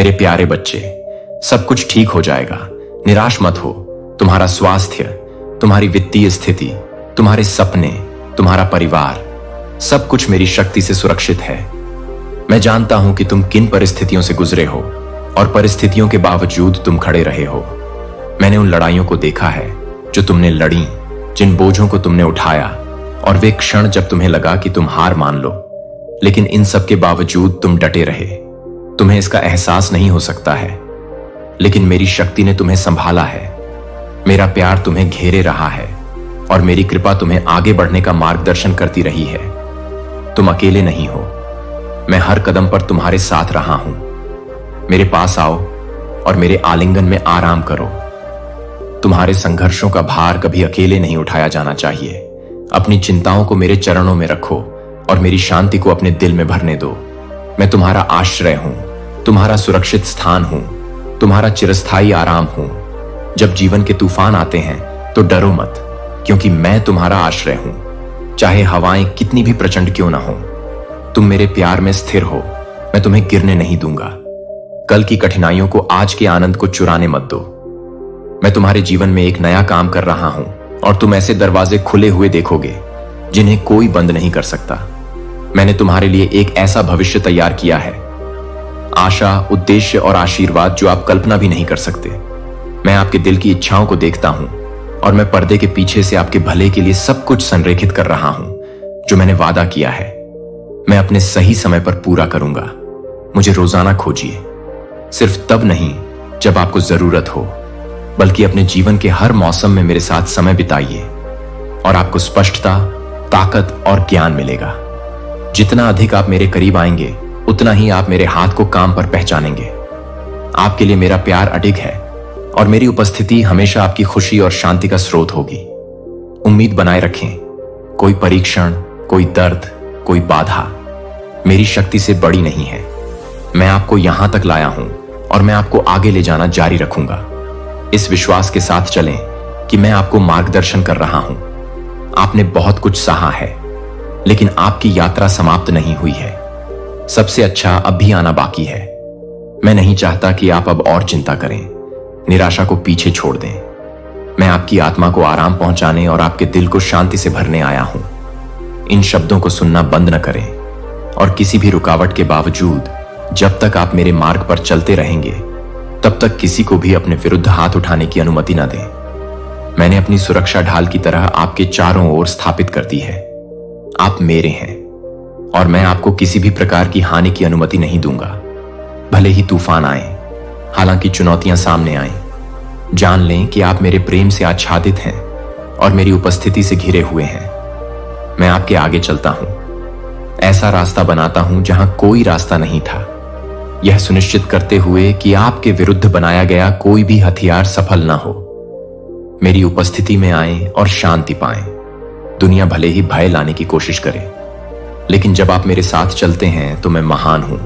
मेरे प्यारे बच्चे, सब कुछ ठीक हो जाएगा, निराश मत हो। तुम्हारा स्वास्थ्य, तुम्हारी वित्तीय स्थिति, तुम्हारे सपने, तुम्हारा परिवार, सब कुछ मेरी शक्ति से सुरक्षित है। मैं जानता हूं कि तुम किन परिस्थितियों से गुजरे हो और परिस्थितियों के बावजूद तुम खड़े रहे हो। मैंने उन लड़ाइयों को देखा है जो तुमने लड़ी, जिन बोझों को तुमने उठाया, और वे क्षण जब तुम्हें लगा कि तुम हार मान लो, लेकिन इन सब के बावजूद तुम डटे रहे। तुम्हें इसका एहसास नहीं हो सकता है, लेकिन मेरी शक्ति ने तुम्हें संभाला है। मेरा प्यार तुम्हें घेरे रहा है और मेरी कृपा तुम्हें आगे बढ़ने का मार्गदर्शन करती रही है। तुम अकेले नहीं हो, मैं हर कदम पर तुम्हारे साथ रहा हूं। मेरे पास आओ और मेरे आलिंगन में आराम करो। तुम्हारे संघर्षों का भार कभी अकेले नहीं उठाया जाना चाहिए। अपनी चिंताओं को मेरे चरणों में रखो और मेरी शांति को अपने दिल में भरने दो। मैं तुम्हारा आश्रय हूं, तुम्हारा सुरक्षित स्थान हूं, तुम्हारा चिरस्थायी आराम हूं। जब जीवन के तूफान आते हैं तो डरो मत, क्योंकि मैं तुम्हारा आश्रय हूं। चाहे हवाएं कितनी भी प्रचंड क्यों ना हो, तुम मेरे प्यार में स्थिर हो। मैं तुम्हें गिरने नहीं दूंगा। कल की कठिनाइयों को आज के आनंद को चुराने मत दो। मैं तुम्हारे जीवन में एक नया काम कर रहा हूं और तुम ऐसे दरवाजे खुले हुए देखोगे जिन्हें कोई बंद नहीं कर सकता। मैंने तुम्हारे लिए एक ऐसा भविष्य तैयार किया है, आशा, उद्देश्य और आशीर्वाद जो आप कल्पना भी नहीं कर सकते। मैं आपके दिल की इच्छाओं को देखता हूं और मैं पर्दे के पीछे से आपके भले के लिए सब कुछ संरेखित कर रहा हूं जो मैंने वादा किया है। मैं अपने सही समय पर पूरा करूंगा। मुझे रोजाना खोजिए, सिर्फ तब नहीं जब आपको जरूरत हो, बल्कि अपने जीवन के हर मौसम में मेरे साथ समय बिताइए और आपको स्पष्टता, ताकत और ज्ञान मिलेगा। जितना अधिक आप मेरे करीब आएंगे, उतना ही आप मेरे हाथ को काम पर पहचानेंगे। आपके लिए मेरा प्यार अडिग है और मेरी उपस्थिति हमेशा आपकी खुशी और शांति का स्रोत होगी। उम्मीद बनाए रखें। कोई परीक्षण, कोई दर्द, कोई बाधा मेरी शक्ति से बड़ी नहीं है। मैं आपको यहां तक लाया हूं और मैं आपको आगे ले जाना जारी रखूंगा। इस विश्वास के साथ चलें कि मैं आपको मार्गदर्शन कर रहा हूं। आपने बहुत कुछ सहा है, लेकिन आपकी यात्रा समाप्त नहीं हुई है। सबसे अच्छा अब भी आना बाकी है। मैं नहीं चाहता कि आप अब और चिंता करें, निराशा को पीछे छोड़ दें। मैं आपकी आत्मा को आराम पहुंचाने और आपके दिल को शांति से भरने आया हूं। इन शब्दों को सुनना बंद न करें और किसी भी रुकावट के बावजूद जब तक आप मेरे मार्ग पर चलते रहेंगे, तब तक किसी को भी अपने विरुद्ध हाथ उठाने की अनुमति न दें। मैंने अपनी सुरक्षा ढाल की तरह आपके चारों ओर स्थापित कर दी है। आप मेरे हैं और मैं आपको किसी भी प्रकार की हानि की अनुमति नहीं दूंगा। भले ही तूफान आए, हालांकि चुनौतियां सामने आए, जान लें कि आप मेरे प्रेम से आच्छादित हैं और मेरी उपस्थिति से घिरे हुए हैं। मैं आपके आगे चलता हूं, ऐसा रास्ता बनाता हूं जहां कोई रास्ता नहीं था, यह सुनिश्चित करते हुए कि आपके विरुद्ध बनाया गया कोई भी हथियार सफल ना हो। मेरी उपस्थिति में आए और शांति पाएं। दुनिया भले ही भय लाने की कोशिश करे, लेकिन जब आप मेरे साथ चलते हैं तो मैं महान हूं।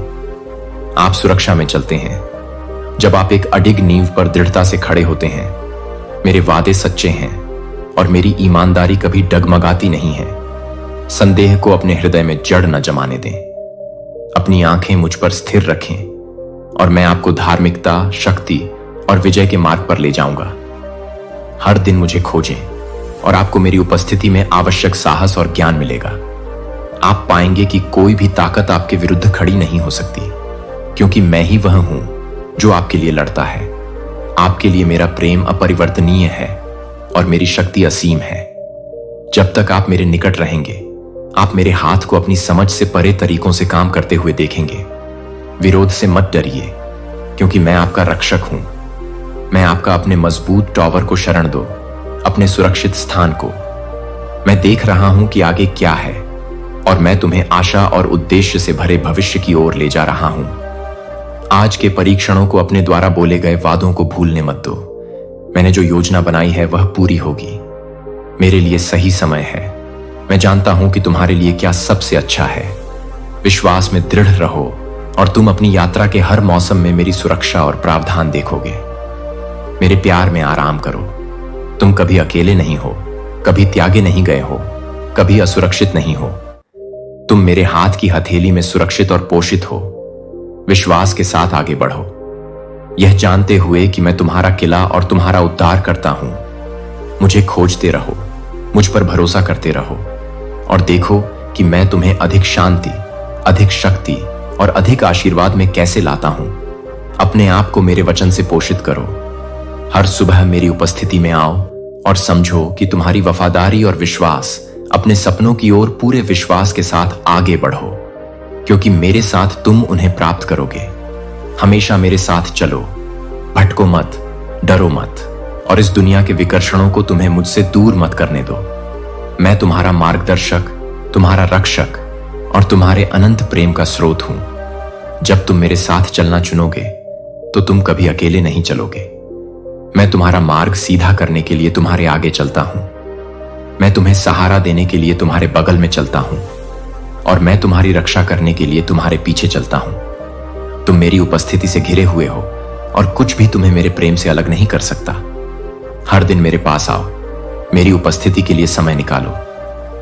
आप सुरक्षा में चलते हैं जब आप एक अडिग नींव पर दृढ़ता से खड़े होते हैं। मेरे वादे सच्चे हैं और मेरी ईमानदारी कभी डगमगाती नहीं है। संदेह को अपने हृदय में जड़ न जमाने दें। अपनी आंखें मुझ पर स्थिर रखें और मैं आपको धार्मिकता, शक्ति और विजय के मार्ग पर ले जाऊंगा। हर दिन मुझे खोजें और आपको मेरी उपस्थिति में आवश्यक साहस और ज्ञान मिलेगा। आप पाएंगे कि कोई भी ताकत आपके विरुद्ध खड़ी नहीं हो सकती, क्योंकि मैं ही वह हूं जो आपके लिए लड़ता है। आपके लिए मेरा प्रेम अपरिवर्तनीय है और मेरी शक्ति असीम है। जब तक आप मेरे निकट रहेंगे, आप मेरे हाथ को अपनी समझ से परे तरीकों से काम करते हुए देखेंगे। विरोध से मत डरिए, क्योंकि मैं आपका रक्षक हूं। मैं आपका अपने मजबूत टॉवर को शरण दो, अपने सुरक्षित स्थान को। मैं देख रहा हूं कि आगे क्या है और मैं तुम्हें आशा और उद्देश्य से भरे भविष्य की ओर ले जा रहा हूं। आज के परीक्षणों को अपने द्वारा बोले गए वादों को भूलने मत दो। मैंने जो योजना बनाई है वह पूरी होगी। मेरे लिए सही समय है। मैं जानता हूं कि तुम्हारे लिए क्या सबसे अच्छा है। विश्वास में दृढ़ रहो और तुम अपनी यात्रा के हर मौसम में मेरी सुरक्षा और प्रावधान देखोगे। मेरे प्यार में आराम करो। तुम कभी अकेले नहीं हो, कभी त्यागे नहीं गए हो, कभी असुरक्षित नहीं हो। तुम मेरे हाथ की हथेली में सुरक्षित और पोषित हो। विश्वास के साथ आगे बढ़ो। यह जानते हुए कि मैं तुम्हारा किला और तुम्हारा उद्धार करता हूं। मुझे खोजते रहो, मुझ पर भरोसा करते रहो और देखो कि मैं तुम्हें अधिक शांति, अधिक शक्ति और अधिक आशीर्वाद में कैसे लाता हूं। अपने आप को मेरे वचन से पोषित करो। हर सुबह मेरी उपस्थिति में आओ और समझो कि तुम्हारी वफादारी और विश्वास अपने सपनों की ओर पूरे विश्वास के साथ आगे बढ़ो, क्योंकि मेरे साथ तुम उन्हें प्राप्त करोगे। हमेशा मेरे साथ चलो, भटको मत, डरो मत और इस दुनिया के विकर्षणों को तुम्हें मुझसे दूर मत करने दो। मैं तुम्हारा मार्गदर्शक, तुम्हारा रक्षक और तुम्हारे अनंत प्रेम का स्रोत हूं। जब तुम मेरे साथ चलना चुनोगे तो तुम कभी अकेले नहीं चलोगे। मैं तुम्हारा मार्ग सीधा करने के लिए तुम्हारे आगे चलता हूं। मैं तुम्हें सहारा देने के लिए तुम्हारे बगल में चलता हूं और मैं तुम्हारी रक्षा करने के लिए तुम्हारे पीछे चलता हूं। तुम मेरी उपस्थिति से घिरे हुए हो और कुछ भी तुम्हें मेरे प्रेम से अलग नहीं कर सकता। हर दिन मेरे पास आओ, मेरी उपस्थिति के लिए समय निकालो,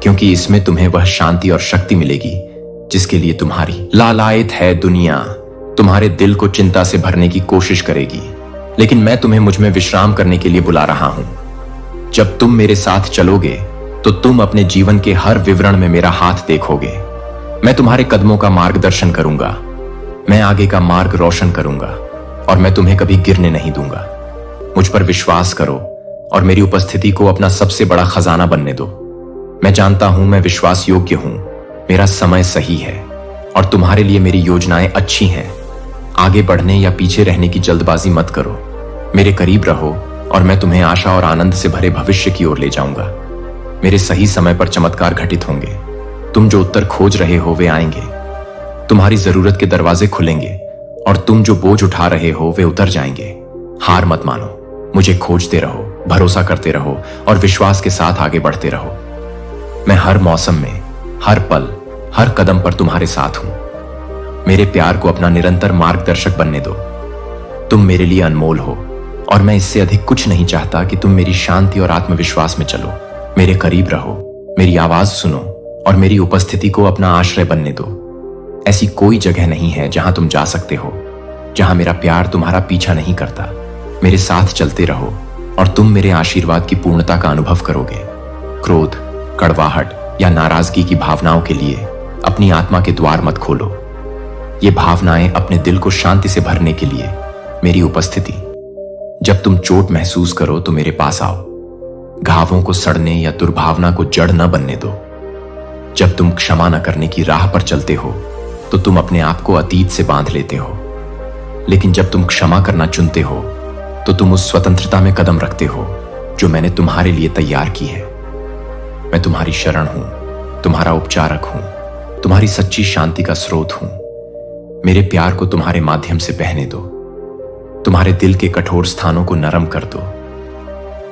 क्योंकि इसमें तुम्हें वह शांति और शक्ति मिलेगी जिसके लिए तुम्हारी लालायत है दुनिया। तुम्हारे दिल को चिंता से भरने की कोशिश करेगी, लेकिन मैं तुम्हें मुझ में विश्राम करने के लिए बुला रहा हूं। जब तुम मेरे साथ चलोगे तो तुम अपने जीवन के हर विवरण में मेरा हाथ देखोगे। मैं तुम्हारे कदमों का मार्गदर्शन करूंगा, मैं आगे का मार्ग रोशन करूंगा और मैं तुम्हें कभी गिरने नहीं दूंगा। मुझ पर विश्वास करो और मेरी उपस्थिति को अपना सबसे बड़ा खजाना बनने दो। मैं जानता हूं मैं विश्वास योग्य हूं, मेरा समय सही है और तुम्हारे लिए मेरी योजनाएं अच्छी हैं। आगे बढ़ने या पीछे रहने की जल्दबाजी मत करो। मेरे करीब रहो और मैं तुम्हें आशा और आनंद से भरे भविष्य की ओर ले जाऊंगा। मेरे सही समय पर चमत्कार घटित होंगे। तुम जो उत्तर खोज रहे हो वे आएंगे। तुम्हारी जरूरत के दरवाजे खुलेंगे और तुम जो बोझ उठा रहे हो वे उतर जाएंगे। हार मत मानो, मुझे खोजते रहो, भरोसा करते रहो और विश्वास के साथ आगे बढ़ते रहो। मैं हर मौसम में, हर पल, हर कदम पर तुम्हारे साथ हूं। मेरे प्यार को अपना निरंतर मार्गदर्शक बनने दो। तुम मेरे लिए अनमोल हो और मैं इससे अधिक कुछ नहीं चाहता कि तुम मेरी शांति और आत्मविश्वास में चलो। मेरे करीब रहो, मेरी आवाज सुनो और मेरी उपस्थिति को अपना आश्रय बनने दो। ऐसी कोई जगह नहीं है जहां तुम जा सकते हो जहां मेरा प्यार तुम्हारा पीछा नहीं करता। मेरे साथ चलते रहो और तुम मेरे आशीर्वाद की पूर्णता का अनुभव करोगे। क्रोध, कड़वाहट या नाराजगी की भावनाओं के लिए अपनी आत्मा के द्वार मत खोलो। ये भावनाएं अपने दिल को शांति से भरने के लिए मेरी उपस्थिति। जब तुम चोट महसूस करो तो मेरे पास आओ। घावों को सड़ने या दुर्भावना को जड़ न बनने दो। जब तुम क्षमा न करने की राह पर चलते हो तो तुम अपने आप को अतीत से बांध लेते हो, लेकिन जब तुम क्षमा करना चुनते हो तो तुम उस स्वतंत्रता में कदम रखते हो जो मैंने तुम्हारे लिए तैयार की है। मैं तुम्हारी शरण हूं, तुम्हारा उपचारक हूं, तुम्हारी सच्ची शांति का स्रोत हूं। मेरे प्यार को तुम्हारे माध्यम से बहने दो। तुम्हारे दिल के कठोर स्थानों को नरम कर दो।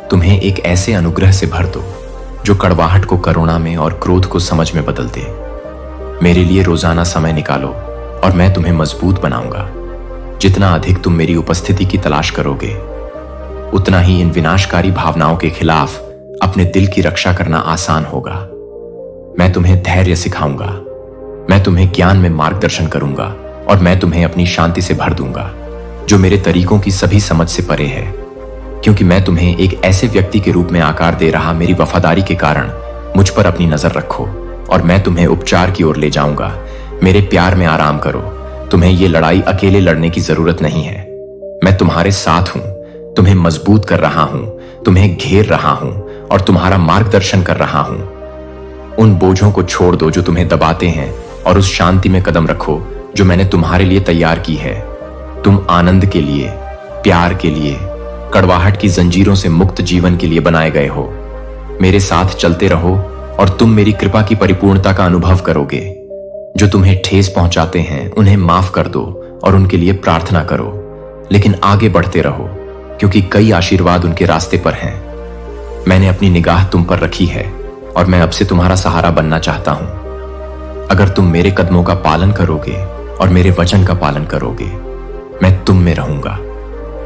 तुम्हें एक ऐसे अनुग्रह से भर दो जो कड़वाहट को करुणा में और क्रोध को समझ में बदल दे। मेरे लिए रोजाना समय निकालो और मैं तुम्हें मजबूत बनाऊंगा। जितना अधिक तुम मेरी उपस्थिति की तलाश करोगे, उतना ही इन विनाशकारी भावनाओं के खिलाफ अपने दिल की रक्षा करना आसान होगा। मैं तुम्हें धैर्य सिखाऊंगा, मैं तुम्हें ज्ञान में मार्गदर्शन करूंगा और मैं तुम्हें अपनी शांति से भर दूंगा जो मेरे तरीकों की सभी समझ से परे है। क्योंकि मैं तुम्हें एक ऐसे व्यक्ति के रूप में आकार दे रहा मेरी वफादारी के कारण मुझ पर अपनी नजर रखो और मैं तुम्हें उपचार की ओर ले जाऊंगा। मेरे प्यार में आराम करो। तुम्हें ये लड़ाई अकेले लड़ने की जरूरत नहीं है। मैं तुम्हारे साथ हूं, तुम्हें मजबूत कर रहा हूं, तुम्हें घेर रहा हूं और तुम्हारा मार्गदर्शन कर रहा हूं। उन बोझों को छोड़ दो जो तुम्हें दबाते हैं और उस शांति में कदम रखो जो मैंने तुम्हारे लिए तैयार की है। तुम आनंद के लिए, प्यार के लिए, कड़वाहट की जंजीरों से मुक्त जीवन के लिए बनाए गए हो। मेरे साथ चलते रहो और तुम मेरी कृपा की परिपूर्णता का अनुभव करोगे। जो तुम्हें ठेस पहुंचाते हैं उन्हें माफ कर दो और उनके लिए प्रार्थना करो, लेकिन आगे बढ़ते रहो क्योंकि कई आशीर्वाद उनके रास्ते पर हैं। मैंने अपनी निगाह तुम पर रखी है और मैं अब से तुम्हारा सहारा बनना चाहता हूं। अगर तुम मेरे कदमों का पालन करोगे और मेरे वचन का पालन करोगे, मैं तुम में रहूंगा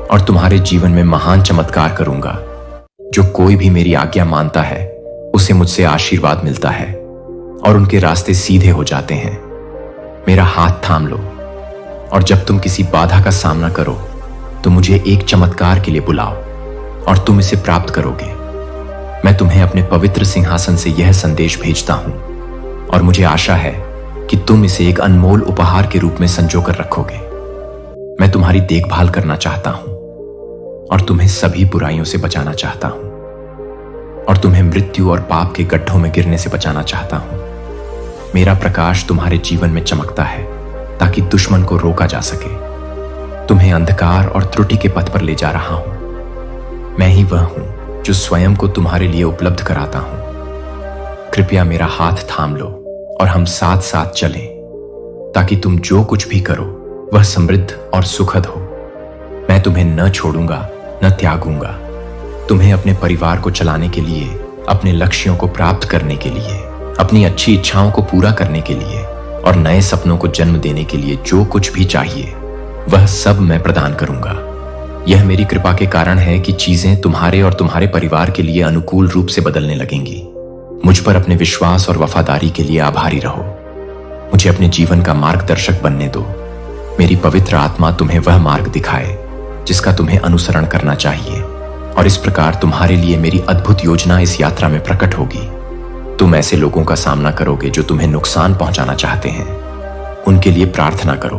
और तुम्हारे जीवन में महान चमत्कार करूंगा। जो कोई भी मेरी आज्ञा मानता है उसे मुझसे आशीर्वाद मिलता है और उनके रास्ते सीधे हो जाते हैं। मेरा हाथ थाम लो और जब तुम किसी बाधा का सामना करो तो मुझे एक चमत्कार के लिए बुलाओ और तुम इसे प्राप्त करोगे। मैं तुम्हें अपने पवित्र सिंहासन से यह संदेश भेजता हूं और मुझे आशा है कि तुम इसे एक अनमोल उपहार के रूप में संजोकर रखोगे। मैं तुम्हारी देखभाल करना चाहता हूं और तुम्हें सभी बुराइयों से बचाना चाहता हूं और तुम्हें मृत्यु और पाप के गड्ढों में गिरने से बचाना चाहता हूं। मेरा प्रकाश तुम्हारे जीवन में चमकता है ताकि दुश्मन को रोका जा सके। तुम्हें अंधकार और त्रुटि के पथ पर ले जा रहा हूं। मैं ही वह हूं जो स्वयं को तुम्हारे लिए उपलब्ध कराता हूं। कृपया मेरा हाथ थाम लो और हम साथ साथ चलें ताकि तुम जो कुछ भी करो वह समृद्ध और सुखद हो। मैं तुम्हें न छोड़ूंगा न त्यागूंगा। तुम्हें अपने परिवार को चलाने के लिए, अपने लक्ष्यों को प्राप्त करने के लिए, अपनी अच्छी इच्छाओं को पूरा करने के लिए और नए सपनों को जन्म देने के लिए जो कुछ भी चाहिए वह सब मैं प्रदान करूंगा। यह मेरी कृपा के कारण है कि चीजें तुम्हारे और तुम्हारे परिवार के लिए अनुकूल रूप से बदलने लगेंगी। मुझ पर अपने विश्वास और वफादारी के लिए आभारी रहो। मुझे अपने जीवन का मार्गदर्शक बनने दो। मेरी पवित्र आत्मा तुम्हें वह मार्ग दिखाए जिसका तुम्हें अनुसरण करना चाहिए और इस प्रकार तुम्हारे लिए मेरी अद्भुत योजना इस यात्रा में प्रकट होगी। तुम ऐसे लोगों का सामना करोगे जो तुम्हें नुकसान पहुंचाना चाहते हैं। उनके लिए प्रार्थना करो,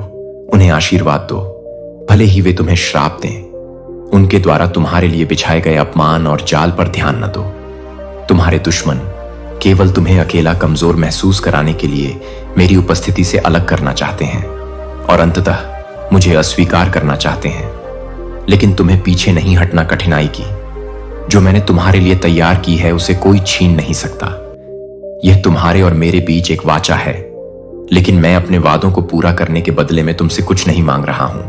उन्हें आशीर्वाद दो, भले ही वे तुम्हें श्राप दें। उनके द्वारा तुम्हारे लिए बिछाए गए अपमान और जाल पर ध्यान न दो। तुम्हारे दुश्मन केवल तुम्हें अकेला कमजोर महसूस कराने के लिए मेरी उपस्थिति से अलग करना चाहते हैं और अंततः मुझे अस्वीकार करना चाहते हैं। लेकिन तुम्हें पीछे नहीं हटना कठिनाई की। जो मैंने तुम्हारे लिए तैयार की है उसे कोई छीन नहीं सकता। यह तुम्हारे और मेरे बीच एक वाचा है, लेकिन मैं अपने वादों को पूरा करने के बदले में तुमसे कुछ नहीं मांग रहा हूं।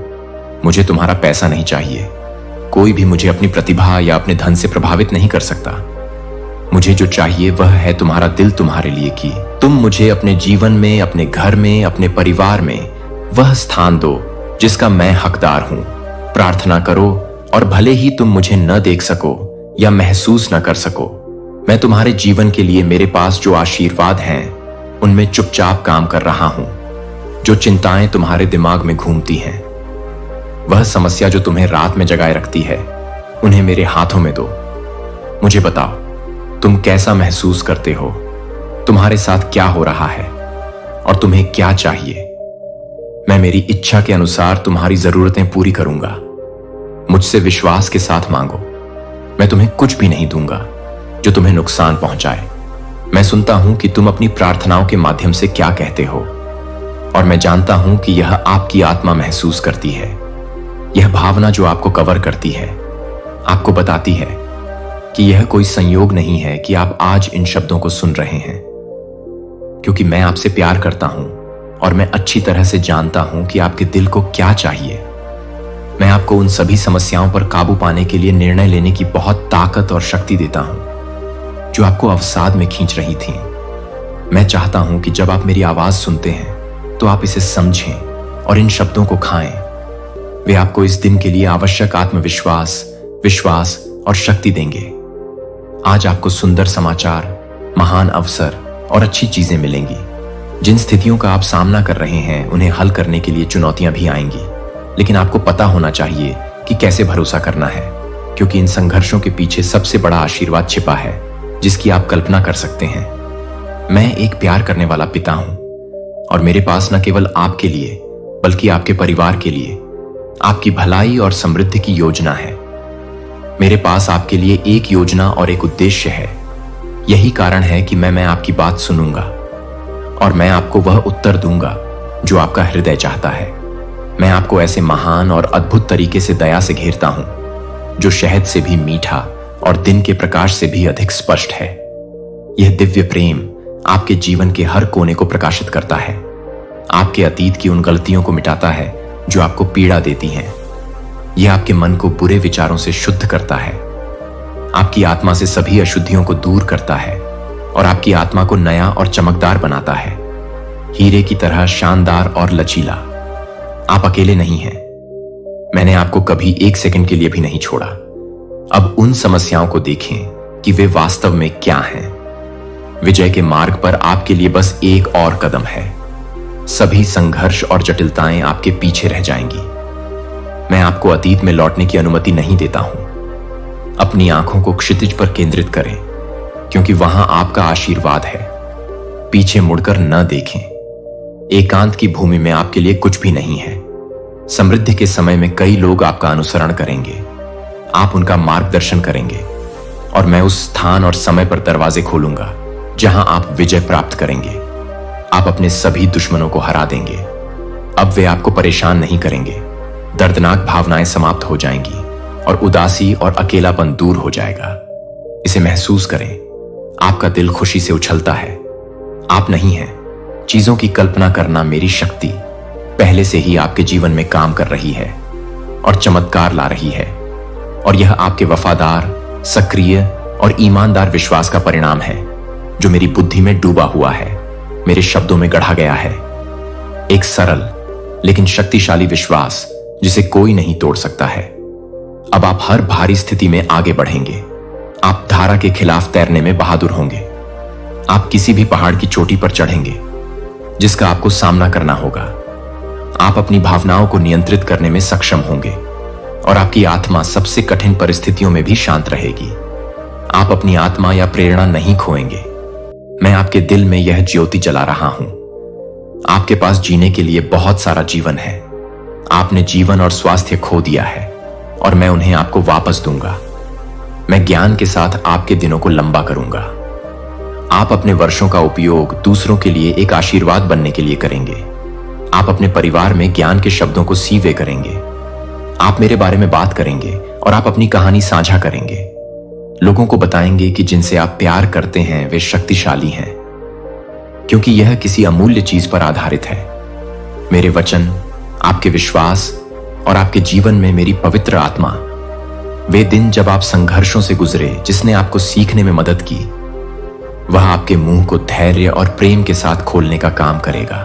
मुझे तुम्हारा पैसा नहीं चाहिए। कोई भी मुझे अपनी प्रतिभा या अपने धन से प्रभावित नहीं कर सकता। मुझे जो चाहिए वह है तुम्हारा दिल तुम्हारे लिए कि तुम मुझे अपने जीवन में, अपने घर में, अपने परिवार में वह स्थान दो जिसका मैं हकदार हूं। प्रार्थना करो और भले ही तुम मुझे न देख सको या महसूस न कर सको, मैं तुम्हारे जीवन के लिए मेरे पास जो आशीर्वाद हैं उनमें चुपचाप काम कर रहा हूं। जो चिंताएं तुम्हारे दिमाग में घूमती हैं, वह समस्या जो तुम्हें रात में जगाए रखती है, उन्हें मेरे हाथों में दो। मुझे बताओ, तुम कैसा महसूस करते हो? तुम्हारे साथ क्या हो रहा है और तुम्हें क्या चाहिए? मैं मेरी इच्छा के अनुसार तुम्हारी जरूरतें पूरी करूंगा। मुझसे विश्वास के साथ मांगो। मैं तुम्हें कुछ भी नहीं दूंगा जो तुम्हें नुकसान पहुंचाए। मैं सुनता हूं कि तुम अपनी प्रार्थनाओं के माध्यम से क्या कहते हो और मैं जानता हूं कि यह आपकी आत्मा महसूस करती है। यह भावना जो आपको कवर करती है, आपको बताती है कि यह कोई संयोग नहीं है कि आप आज इन शब्दों को सुन रहे हैं, क्योंकि मैं आपसे प्यार करता हूं और मैं अच्छी तरह से जानता हूं कि आपके दिल को क्या चाहिए। मैं आपको उन सभी समस्याओं पर काबू पाने के लिए निर्णय लेने की बहुत ताकत और शक्ति देता हूं जो आपको अवसाद में खींच रही थी। मैं चाहता हूं कि जब आप मेरी आवाज सुनते हैं तो आप इसे समझें और इन शब्दों को खाएं। वे आपको इस दिन के लिए आवश्यक आत्मविश्वास, विश्वास और शक्ति देंगे। आज आपको सुंदर समाचार, महान अवसर और अच्छी चीजें मिलेंगी। जिन स्थितियों का आप सामना कर रहे हैं उन्हें हल करने के लिए चुनौतियां भी आएंगी, लेकिन आपको पता होना चाहिए कि कैसे भरोसा करना है, क्योंकि इन संघर्षों के पीछे सबसे बड़ा आशीर्वाद छिपा है जिसकी आप कल्पना कर सकते हैं। मैं एक प्यार करने वाला पिता हूं और मेरे पास न केवल आपके लिए बल्कि आपके परिवार के लिए आपकी भलाई और समृद्धि की योजना है। मेरे पास आपके लिए एक योजना और एक उद्देश्य है। यही कारण है कि मैं आपकी बात सुनूंगा और मैं आपको वह उत्तर दूंगा जो आपका हृदय चाहता है। मैं आपको ऐसे महान और अद्भुत तरीके से दया से घेरता हूं जो शहद से भी मीठा और दिन के प्रकाश से भी अधिक स्पष्ट है। यह दिव्य प्रेम आपके जीवन के हर कोने को प्रकाशित करता है, आपके अतीत की उन गलतियों को मिटाता है जो आपको पीड़ा देती हैं। यह आपके मन को बुरे विचारों से शुद्ध करता है, आपकी आत्मा से सभी अशुद्धियों को दूर करता है और आपकी आत्मा को नया और चमकदार बनाता है, हीरे की तरह शानदार और लचीला। आप अकेले नहीं हैं। मैंने आपको कभी एक सेकंड के लिए भी नहीं छोड़ा। अब उन समस्याओं को देखें कि वे वास्तव में क्या हैं। विजय के मार्ग पर आपके लिए बस एक और कदम है। सभी संघर्ष और जटिलताएं आपके पीछे रह जाएंगी। मैं आपको अतीत में लौटने की अनुमति नहीं देता हूं। अपनी आंखों को क्षितिज पर केंद्रित करें, क्योंकि वहां आपका आशीर्वाद है। पीछे मुड़कर न देखें। एकांत की भूमि में आपके लिए कुछ भी नहीं है। समृद्धि के समय में कई लोग आपका अनुसरण करेंगे, आप उनका मार्गदर्शन करेंगे, और मैं उस स्थान और समय पर दरवाजे खोलूंगा जहां आप विजय प्राप्त करेंगे। आप अपने सभी दुश्मनों को हरा देंगे। अब वे आपको परेशान नहीं करेंगे। दर्दनाक भावनाएं समाप्त हो जाएंगी और उदासी और अकेलापन दूर हो जाएगा। इसे महसूस करें। आपका दिल खुशी से उछलता है। आप नहीं हैं। चीजों की कल्पना करना मेरी शक्ति पहले से ही आपके जीवन में काम कर रही है और चमत्कार ला रही है, और यह आपके वफादार, सक्रिय और ईमानदार विश्वास का परिणाम है जो मेरी बुद्धि में डूबा हुआ है, मेरे शब्दों में गढ़ा गया है। एक सरल लेकिन शक्तिशाली विश्वास जिसे कोई नहीं तोड़ सकता है। अब आप हर भारी स्थिति में आगे बढ़ेंगे। आप धारा के खिलाफ तैरने में बहादुर होंगे। आप किसी भी पहाड़ की चोटी पर चढ़ेंगे जिसका आपको सामना करना होगा। आप अपनी भावनाओं को नियंत्रित करने में सक्षम होंगे और आपकी आत्मा सबसे कठिन परिस्थितियों में भी शांत रहेगी। आप अपनी आत्मा या प्रेरणा नहीं खोएंगे। मैं आपके दिल में यह ज्योति जला रहा हूं। आपके पास जीने के लिए बहुत सारा जीवन है। आपने जीवन और स्वास्थ्य खो दिया है और मैं उन्हें आपको वापस दूंगा। मैं ज्ञान के साथ आपके दिनों को लंबा करूंगा। आप अपने वर्षों का उपयोग दूसरों के लिए एक आशीर्वाद बनने के लिए करेंगे। आप अपने परिवार में ज्ञान के शब्दों को सीवे करेंगे। आप मेरे बारे में बात करेंगे और आप अपनी कहानी साझा करेंगे। लोगों को बताएंगे कि जिनसे आप प्यार करते हैं वे शक्तिशाली हैं, क्योंकि यह किसी अमूल्य चीज पर आधारित है। मेरे वचन, आपके विश्वास और आपके जीवन में मेरी पवित्र आत्मा, वे दिन जब आप संघर्षों से गुजरे जिसने आपको सीखने में मदद की, वह आपके मुंह को धैर्य और प्रेम के साथ खोलने का काम करेगा,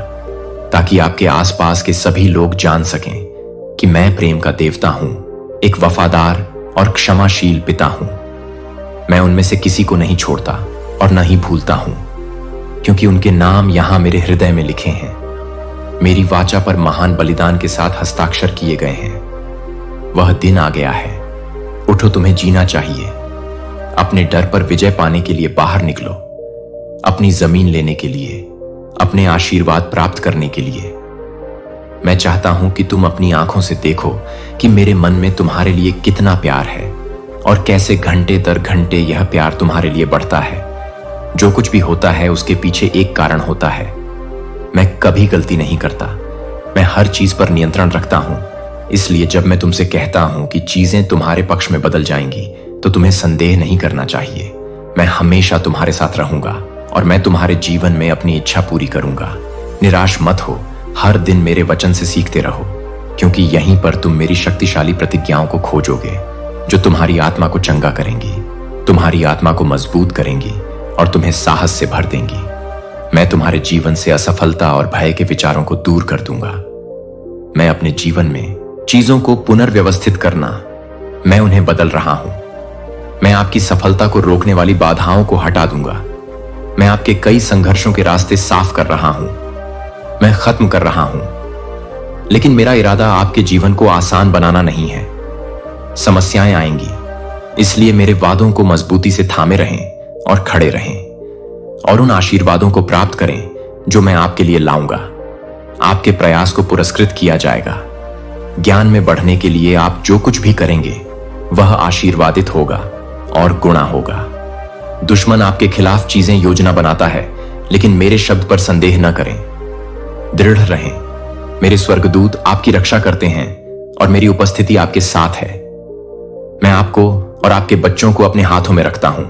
ताकि आपके आसपास के सभी लोग जान सकें कि मैं प्रेम का देवता हूं, एक वफादार और क्षमाशील पिता हूं। मैं उनमें से किसी को नहीं छोड़ता और न ही भूलता हूं, क्योंकि उनके नाम यहां मेरे हृदय में लिखे हैं। मेरी वाचा पर महान बलिदान के साथ हस्ताक्षर किए गए हैं। वह दिन आ गया है। उठो, तुम्हें जीना चाहिए। अपने डर पर विजय पाने के लिए बाहर निकलो, अपनी जमीन लेने के लिए, अपने आशीर्वाद प्राप्त करने के लिए। मैं चाहता हूं कि तुम अपनी आंखों से देखो कि मेरे मन में तुम्हारे लिए कितना प्यार है और कैसे घंटे दर घंटे यह प्यार तुम्हारे लिए बढ़ता है। जो कुछ भी होता है उसके पीछे एक कारण होता है। मैं कभी गलती नहीं करता। मैं हर चीज पर नियंत्रण रखता हूं। इसलिए जब मैं तुमसे कहता हूं कि चीजें तुम्हारे पक्ष में बदल जाएंगी, तो तुम्हें संदेह नहीं करना चाहिए। मैं हमेशा तुम्हारे साथ रहूंगा और मैं तुम्हारे जीवन में अपनी इच्छा पूरी करूंगा। निराश मत हो। हर दिन मेरे वचन से सीखते रहो, क्योंकि यहीं पर तुम मेरी शक्तिशाली प्रतिज्ञाओं को खोजोगे, जो तुम्हारी आत्मा को चंगा करेंगी, तुम्हारी आत्मा को मजबूत करेंगी और तुम्हें साहस से भर देंगी। मैं तुम्हारे जीवन से असफलता और भय के विचारों को दूर कर दूंगा। मैं अपने जीवन में चीजों को पुनर्व्यवस्थित करना, मैं उन्हें बदल रहा हूं। मैं आपकी सफलता को रोकने वाली बाधाओं को हटा दूंगा। मैं आपके कई संघर्षों के रास्ते साफ कर रहा हूं। मैं खत्म कर रहा हूं। लेकिन मेरा इरादा आपके जीवन को आसान बनाना नहीं है। समस्याएं आएंगी, इसलिए मेरे वादों को मजबूती से थामे रहें और खड़े रहें और उन आशीर्वादों को प्राप्त करें जो मैं आपके लिए लाऊंगा। आपके प्रयास को पुरस्कृत किया जाएगा। ज्ञान में बढ़ने के लिए आप जो कुछ भी करेंगे वह आशीर्वादित होगा और गुणा होगा। दुश्मन आपके खिलाफ चीजें योजना बनाता है, लेकिन मेरे शब्द पर संदेह न करें। दृढ़ रहें। मेरे स्वर्गदूत आपकी रक्षा करते हैं और मेरी उपस्थिति आपके साथ है। मैं आपको और आपके बच्चों को अपने हाथों में रखता हूं।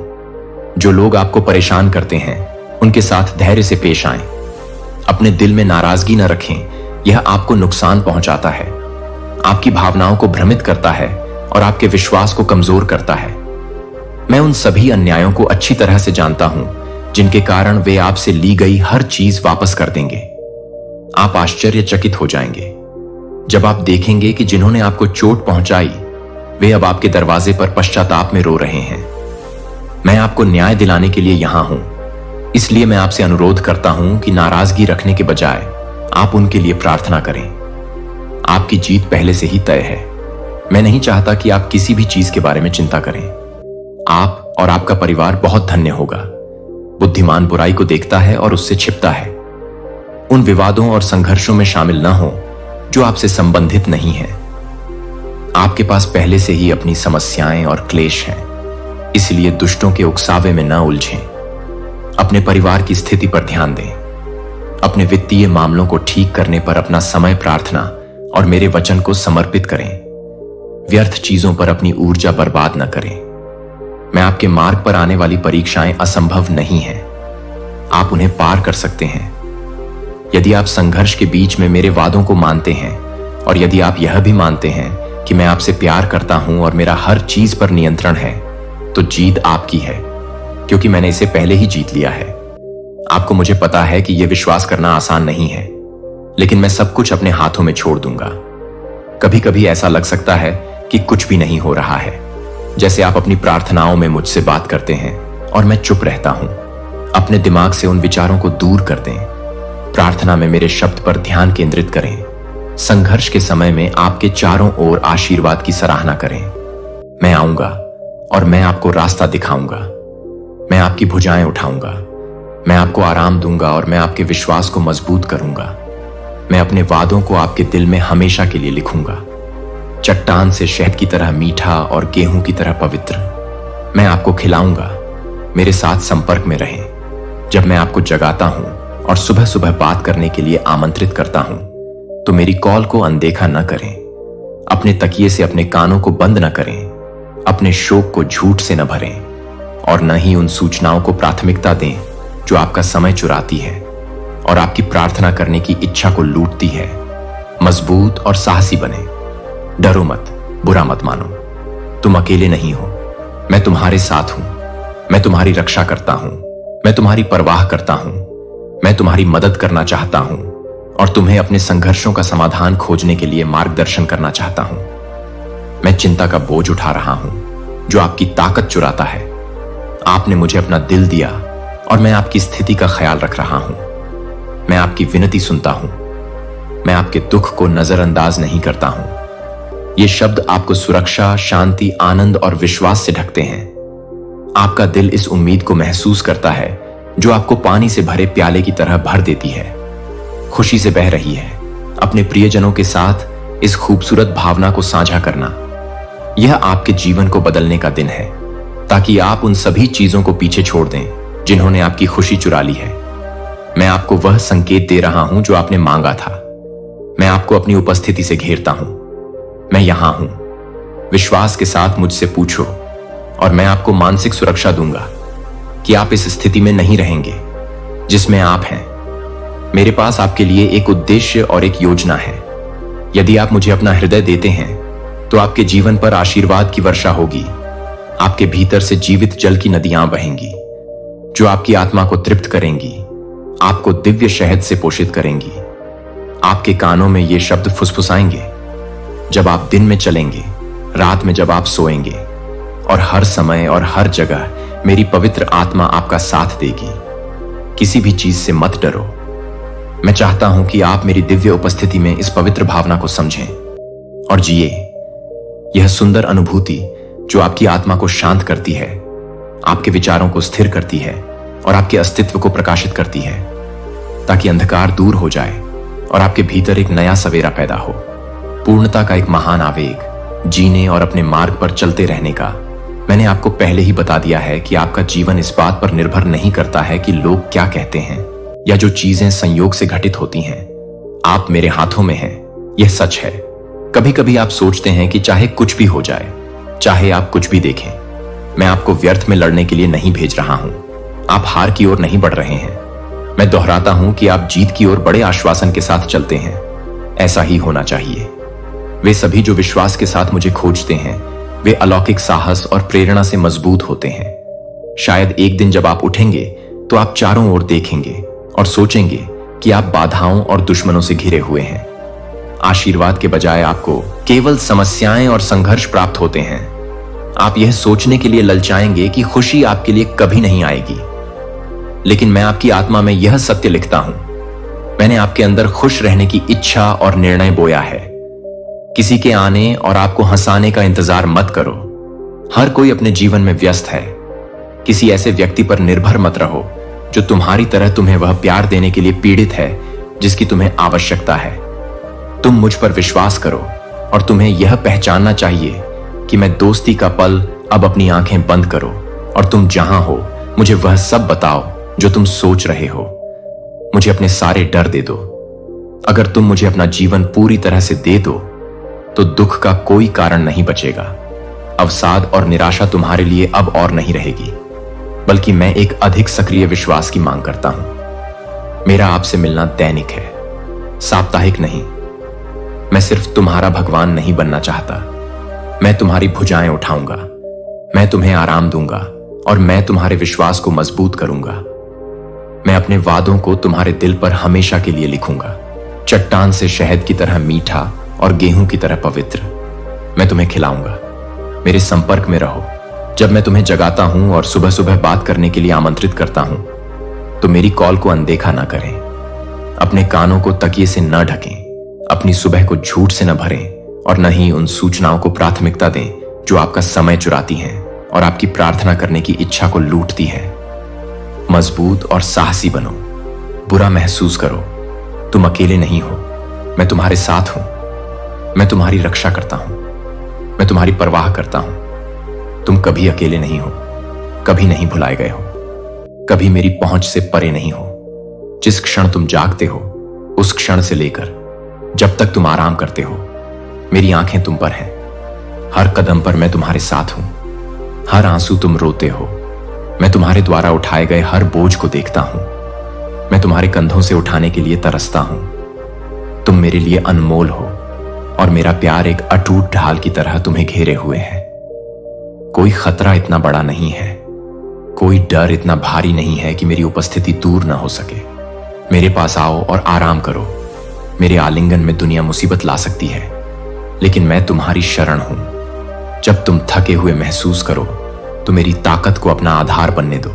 जो लोग आपको परेशान करते हैं उनके साथ धैर्य से पेश आएं। अपने दिल में नाराजगी न रखें, यह आपको नुकसान पहुंचाता है, आपकी भावनाओं को भ्रमित करता है और आपके विश्वास को कमजोर करता है। मैं उन सभी अन्यायों को अच्छी तरह से जानता हूं जिनके कारण वे आपसे ली गई हर चीज वापस कर देंगे। आप आश्चर्यचकित हो जाएंगे जब आप देखेंगे कि जिन्होंने आपको चोट पहुंचाई वे अब आपके दरवाजे पर पश्चाताप में रो रहे हैं। मैं आपको न्याय दिलाने के लिए यहां हूं, इसलिए मैं आपसे अनुरोध करता हूं कि नाराजगी रखने के बजाय आप उनके लिए प्रार्थना करें। आपकी जीत पहले से ही तय है। मैं नहीं चाहता कि आप किसी भी चीज के बारे में चिंता करें। आप और आपका परिवार बहुत धन्य होगा। बुद्धिमान बुराई को देखता है और उससे छिपता है। उन विवादों और संघर्षों में शामिल न हो जो आपसे संबंधित नहीं है। आपके पास पहले से ही अपनी समस्याएं और क्लेश हैं, इसलिए दुष्टों के उकसावे में न उलझें। अपने परिवार की स्थिति पर ध्यान दें। अपने वित्तीय मामलों को ठीक करने पर अपना समय प्रार्थना और मेरे वचन को समर्पित करें। व्यर्थ चीजों पर अपनी ऊर्जा बर्बाद न करें। मैं आपके मार्ग पर आने वाली परीक्षाएं असंभव नहीं हैं। आप उन्हें पार कर सकते हैं यदि आप संघर्ष के बीच में मेरे वादों को मानते हैं, और यदि आप यह भी मानते हैं कि मैं आपसे प्यार करता हूं और मेरा हर चीज पर नियंत्रण है, तो जीत आपकी है, क्योंकि मैंने इसे पहले ही जीत लिया है। आपको मुझे पता है कि यह विश्वास करना आसान नहीं है, लेकिन मैं सब कुछ अपने हाथों में छोड़ दूंगा। कभी कभी ऐसा लग सकता है कि कुछ भी नहीं हो रहा है, जैसे आप अपनी प्रार्थनाओं में मुझसे बात करते हैं और मैं चुप रहता हूं। अपने दिमाग से उन विचारों को दूर कर दें। प्रार्थना में मेरे शब्द पर ध्यान केंद्रित करें। संघर्ष के समय में आपके चारों ओर आशीर्वाद की सराहना करें। मैं आऊंगा और मैं आपको रास्ता दिखाऊंगा। मैं आपकी भुजाएं उठाऊंगा। मैं आपको आराम दूंगा और मैं आपके विश्वास को मजबूत करूंगा। मैं अपने वादों को आपके दिल में हमेशा के लिए लिखूंगा। चट्टान से शहद की तरह मीठा और गेहूं की तरह पवित्र मैं आपको खिलाऊंगा। मेरे साथ संपर्क में रहें। जब मैं आपको जगाता हूं और सुबह सुबह बात करने के लिए आमंत्रित करता हूं, तो मेरी कॉल को अनदेखा न करें। अपने तकिए से अपने कानों को बंद न करें। अपने शोक को झूठ से न भरें, और न ही उन सूचनाओं को प्राथमिकता दें जो आपका समय चुराती है और आपकी प्रार्थना करने की इच्छा को लूटती है। मजबूत और साहसी बने। डरो मत, बुरा मत मानो। तुम अकेले नहीं हो। मैं तुम्हारे साथ हूं। मैं तुम्हारी रक्षा करता हूं। मैं तुम्हारी परवाह करता हूं। मैं तुम्हारी मदद करना चाहता हूं और तुम्हें अपने संघर्षों का समाधान खोजने के लिए मार्गदर्शन करना चाहता हूं। मैं चिंता का बोझ उठा रहा हूं जो आपकी ताकत चुराता है। आपने मुझे अपना दिल दिया और मैं आपकी स्थिति का ख्याल रख रहा हूं। मैं आपकी विनती सुनता हूं। मैं आपके दुख को नजरअंदाज नहीं करता हूं। ये शब्द आपको सुरक्षा, शांति, आनंद और विश्वास से ढकते हैं। आपका दिल इस उम्मीद को महसूस करता है जो आपको पानी से भरे प्याले की तरह भर देती है। खुशी से बह रही है। अपने प्रियजनों के साथ इस खूबसूरत भावना को साझा करना, यह आपके जीवन को बदलने का दिन है, ताकि आप उन सभी चीजों को पीछे छोड़ दें जिन्होंने आपकी खुशी चुरा ली है। मैं आपको वह संकेत दे रहा हूं जो आपने मांगा था। मैं आपको अपनी उपस्थिति से घेरता हूं। मैं यहां हूं। विश्वास के साथ मुझसे पूछो और मैं आपको मानसिक सुरक्षा दूंगा कि आप इस स्थिति में नहीं रहेंगे जिसमें आप हैं। मेरे पास आपके लिए एक उद्देश्य और एक योजना है। यदि आप मुझे अपना हृदय देते हैं तो आपके जीवन पर आशीर्वाद की वर्षा होगी। आपके भीतर से जीवित जल की नदियां बहेंगी जो आपकी आत्मा को तृप्त करेंगी, आपको दिव्य शहद से पोषित करेंगी। आपके कानों में ये शब्द फुसफुसाएंगे जब आप दिन में चलेंगे, रात में जब आप सोएंगे, और हर समय और हर जगह मेरी पवित्र आत्मा आपका साथ देगी। किसी भी चीज से मत डरो। मैं चाहता हूं कि आप मेरी दिव्य उपस्थिति में इस पवित्र भावना को समझें और जिए। यह सुंदर अनुभूति जो आपकी आत्मा को शांत करती है, आपके विचारों को स्थिर करती है और आपके अस्तित्व को प्रकाशित करती है, ताकि अंधकार दूर हो जाए और आपके भीतर एक नया सवेरा पैदा हो। पूर्णता का एक महान आवेग, जीने और अपने मार्ग पर चलते रहने का। मैंने आपको पहले ही बता दिया है कि आपका जीवन इस बात पर निर्भर नहीं करता है कि लोग क्या कहते हैं या जो चीजें संयोग से घटित होती हैं। आप मेरे हाथों में हैं, यह सच है। कभी कभी आप सोचते हैं कि चाहे कुछ भी हो जाए, चाहे आप कुछ भी देखें, मैं आपको व्यर्थ में लड़ने के लिए नहीं भेज रहा हूं। आप हार की ओर नहीं बढ़ रहे हैं। मैं दोहराता हूं कि आप जीत की ओर बड़े आश्वासन के साथ चलते हैं। ऐसा ही होना चाहिए। वे सभी जो विश्वास के साथ मुझे खोजते हैं, वे अलौकिक साहस और प्रेरणा से मजबूत होते हैं। शायद एक दिन जब आप उठेंगे तो आप चारों ओर देखेंगे और सोचेंगे कि आप बाधाओं और दुश्मनों से घिरे हुए हैं। आशीर्वाद के बजाय आपको केवल समस्याएं और संघर्ष प्राप्त होते हैं। आप यह सोचने के लिए ललचाएंगे कि खुशी आपके लिए कभी नहीं आएगी, लेकिन मैं आपकी आत्मा में यह सत्य लिखता हूं। मैंने आपके अंदर खुश रहने की इच्छा और निर्णय बोया है। किसी के आने और आपको हंसाने का इंतजार मत करो। हर कोई अपने जीवन में व्यस्त है। किसी ऐसे व्यक्ति पर निर्भर मत रहो जो तुम्हारी तरह तुम्हें वह प्यार देने के लिए पीड़ित है जिसकी तुम्हें आवश्यकता है। तुम मुझ पर विश्वास करो और तुम्हें यह पहचानना चाहिए कि मैं दोस्ती का पल अब अपनी आंखें बंद करो और तुम जहां हो मुझे वह सब बताओ जो तुम सोच रहे हो। मुझे अपने सारे डर दे दो। अगर तुम मुझे अपना जीवन पूरी तरह से दे दो तो दुख का कोई कारण नहीं बचेगा। अवसाद और निराशा तुम्हारे लिए अब और नहीं रहेगी, बल्कि मैं एक अधिक सक्रिय विश्वास की मांग करता हूं। मेरा आपसे मिलना दैनिक है, साप्ताहिक नहीं। मैं सिर्फ तुम्हारा भगवान नहीं बनना चाहता। मैं तुम्हारी भुजाएं उठाऊंगा, मैं तुम्हें आराम दूंगा और मैं तुम्हारे विश्वास को मजबूत करूंगा। मैं अपने वादों को तुम्हारे दिल पर हमेशा के लिए लिखूंगा, चट्टान से शहद की तरह मीठा और गेहूं की तरह पवित्र। मैं तुम्हें खिलाऊंगा। मेरे संपर्क में रहो। जब मैं तुम्हें जगाता हूं और सुबह सुबह बात करने के लिए आमंत्रित करता हूं तो मेरी कॉल को अनदेखा ना करें। अपने कानों को तकिए से न ढकें, अपनी सुबह को झूठ से न भरें और न ही उन सूचनाओं को प्राथमिकता दें जो आपका समय चुराती हैं और आपकी प्रार्थना करने की इच्छा को लूटती हैं। मजबूत और साहसी बनो। बुरा महसूस करो। तुम अकेले नहीं हो। मैं तुम्हारे साथ हूं। मैं तुम्हारी रक्षा करता हूं। मैं तुम्हारी परवाह करता हूं। तुम कभी अकेले नहीं हो, कभी नहीं भुलाए गए हो, कभी मेरी पहुंच से परे नहीं हो। जिस क्षण तुम जागते हो उस क्षण से लेकर जब तक तुम आराम करते हो मेरी आंखें तुम पर हैं। हर कदम पर मैं तुम्हारे साथ हूं। हर आंसू तुम रोते हो मैं तुम्हारे द्वारा उठाए गए हर बोझ को देखता हूं। मैं तुम्हारे कंधों से उठाने के लिए तरसता हूं। तुम मेरे लिए अनमोल हो और मेरा प्यार एक अटूट ढाल की तरह तुम्हें घेरे हुए है। कोई खतरा इतना बड़ा नहीं है, कोई डर इतना भारी नहीं है कि मेरी उपस्थिति दूर ना हो सके। मेरे पास आओ और आराम करो। मेरे आलिंगन में दुनिया मुसीबत ला सकती है, लेकिन मैं तुम्हारी शरण हूं। जब तुम थके हुए महसूस करो तो मेरी ताकत को अपना आधार बनने दो।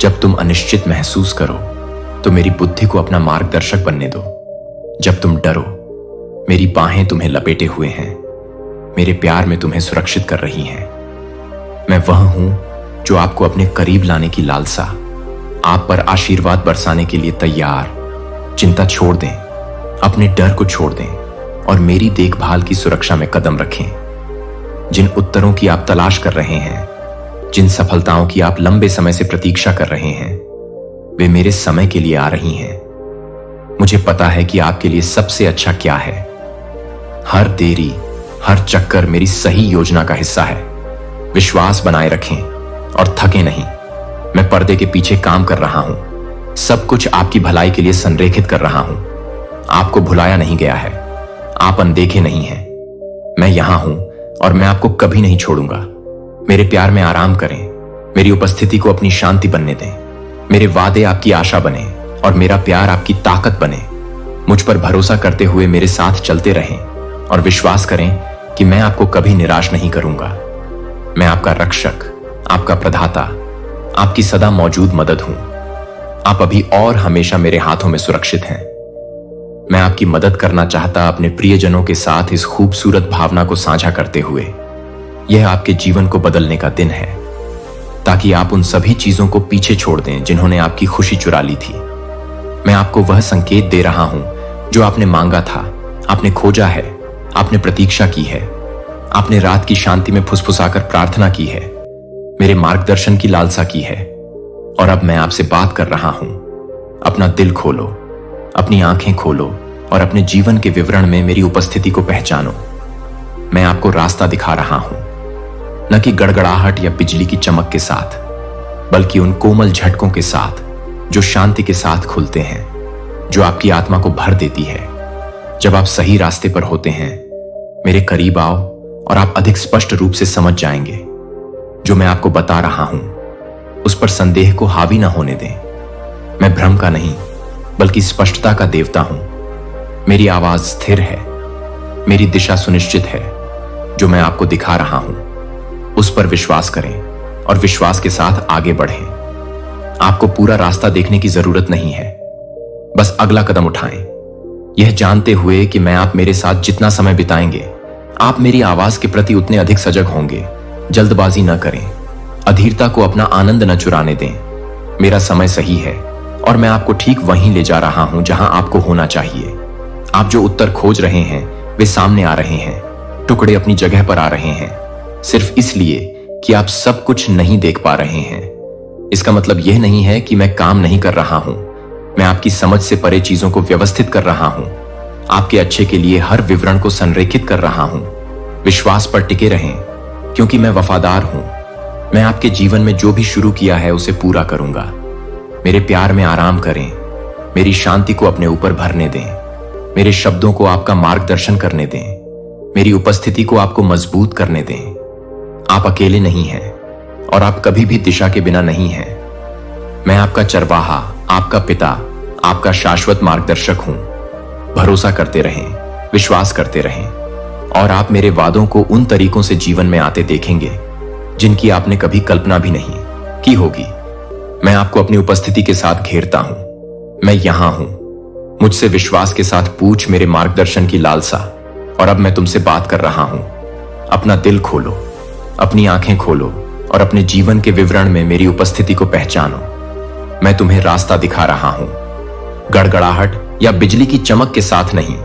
जब तुम अनिश्चित महसूस करो तो मेरी बुद्धि को अपना मार्गदर्शक बनने दो। जब तुम डरो मेरी बाहें तुम्हें लपेटे हुए हैं। मेरे प्यार में तुम्हें सुरक्षित कर रही हैं। मैं वह हूं जो आपको अपने करीब लाने की लालसा, आप पर आशीर्वाद बरसाने के लिए तैयार। चिंता छोड़ दें, अपने डर को छोड़ दें और मेरी देखभाल की सुरक्षा में कदम रखें। जिन उत्तरों की आप तलाश कर रहे हैं, जिन सफलताओं की आप लंबे समय से प्रतीक्षा कर रहे हैं, वे मेरे समय के लिए आ रही हैं। मुझे पता है कि आपके लिए सबसे अच्छा क्या है। हर देरी, हर चक्कर मेरी सही योजना का हिस्सा है। विश्वास बनाए रखें और थके नहीं। मैं पर्दे के पीछे काम कर रहा हूं। सब कुछ आपकी भलाई के लिए संरेखित कर रहा हूं। आपको भुलाया नहीं गया है। आप अनदेखे नहीं हैं। मैं यहां हूं और मैं आपको कभी नहीं छोड़ूंगा। मेरे प्यार में आराम करें। मेरी उपस्थिति को अपनी शांति बनने दें। मेरे वादे आपकी आशा बने और मेरा प्यार आपकी ताकत बने। मुझ पर भरोसा करते हुए मेरे साथ चलते रहें और विश्वास करें कि मैं आपको कभी निराश नहीं करूंगा। मैं आपका रक्षक, आपका प्रदाता, आपकी सदा मौजूद मदद हूं। आप अभी और हमेशा मेरे हाथों में सुरक्षित हैं। मैं आपकी मदद करना चाहता अपने प्रियजनों के साथ इस खूबसूरत भावना को साझा करते हुए यह आपके जीवन को बदलने का दिन है, ताकि आप उन सभी चीजों को पीछे छोड़ दें जिन्होंने आपकी खुशी चुरा ली थी। मैं आपको वह संकेत दे रहा हूं जो आपने मांगा था, आपने खोजा है, आपने प्रतीक्षा की है, आपने रात की शांति में फुसफुसाकर प्रार्थना की है, मेरे मार्गदर्शन की लालसा की है। और अब मैं आपसे बात कर रहा हूं। अपना दिल खोलो, अपनी आंखें खोलो और अपने जीवन के विवरण में मेरी उपस्थिति को पहचानो। मैं आपको रास्ता दिखा रहा हूं, न कि गड़गड़ाहट या बिजली की चमक के साथ, बल्कि उन कोमल झटकों के साथ जो शांति के साथ खुलते हैं, जो आपकी आत्मा को भर देती है। जब आप सही रास्ते पर होते हैं, मेरे करीब आओ और आप अधिक स्पष्ट रूप से समझ जाएंगे। जो मैं आपको बता रहा हूं उस पर संदेह को हावी ना होने दें। मैं भ्रम का नहीं बल्कि स्पष्टता का देवता हूं। मेरी आवाज स्थिर है, मेरी दिशा सुनिश्चित है। जो मैं आपको दिखा रहा हूं उस पर विश्वास करें और विश्वास के साथ आगे बढ़ें। आपको पूरा रास्ता देखने की जरूरत नहीं है, बस अगला कदम उठाएं। यह जानते हुए कि मैं आप मेरे साथ जितना समय बिताएंगे, आप मेरी आवाज के प्रति उतने अधिक सजग होंगे। जल्दबाजी न करें, अधीरता को अपना आनंद न चुराने दें। मेरा समय सही है और मैं आपको ठीक वहीं ले जा रहा हूं जहां आपको होना चाहिए। आप जो उत्तर खोज रहे हैं वे सामने आ रहे हैं। टुकड़े अपनी जगह पर आ रहे हैं, सिर्फ इसलिए कि आप सब कुछ नहीं देख पा रहे हैं। इसका मतलब यह नहीं है कि मैं काम नहीं कर रहा हूं। मैं आपकी समझ से परे चीजों को व्यवस्थित कर रहा हूं। आपके अच्छे के लिए हर विवरण को संरेखित कर रहा हूं। विश्वास पर टिके रहें, क्योंकि मैं वफादार हूं। मैं आपके जीवन में जो भी शुरू किया है उसे पूरा करूंगा। मेरे प्यार में आराम करें, मेरी शांति को अपने ऊपर भरने दें, मेरे शब्दों को आपका मार्गदर्शन करने दें, मेरी उपस्थिति को आपको मजबूत करने दें। आप अकेले नहीं हैं और आप कभी भी दिशा के बिना नहीं हैं। मैं आपका चरवाहा, आपका पिता, आपका शाश्वत मार्गदर्शक हूं। भरोसा करते रहें, विश्वास करते रहें और आप मेरे वादों को उन तरीकों से जीवन में आते देखेंगे जिनकी आपने कभी कल्पना भी नहीं की होगी। मैं आपको अपनी उपस्थिति के साथ घेरता हूं। मैं यहां हूं। मुझसे विश्वास के साथ पूछ मेरे मार्गदर्शन की लालसा। और अब मैं तुमसे बात कर रहा हूं। अपना दिल खोलो, अपनी आंखें खोलो और अपने जीवन के विवरण में मेरी उपस्थिति को पहचानो। मैं तुम्हें रास्ता दिखा रहा हूं, गड़गड़ाहट या बिजली की चमक के साथ नहीं,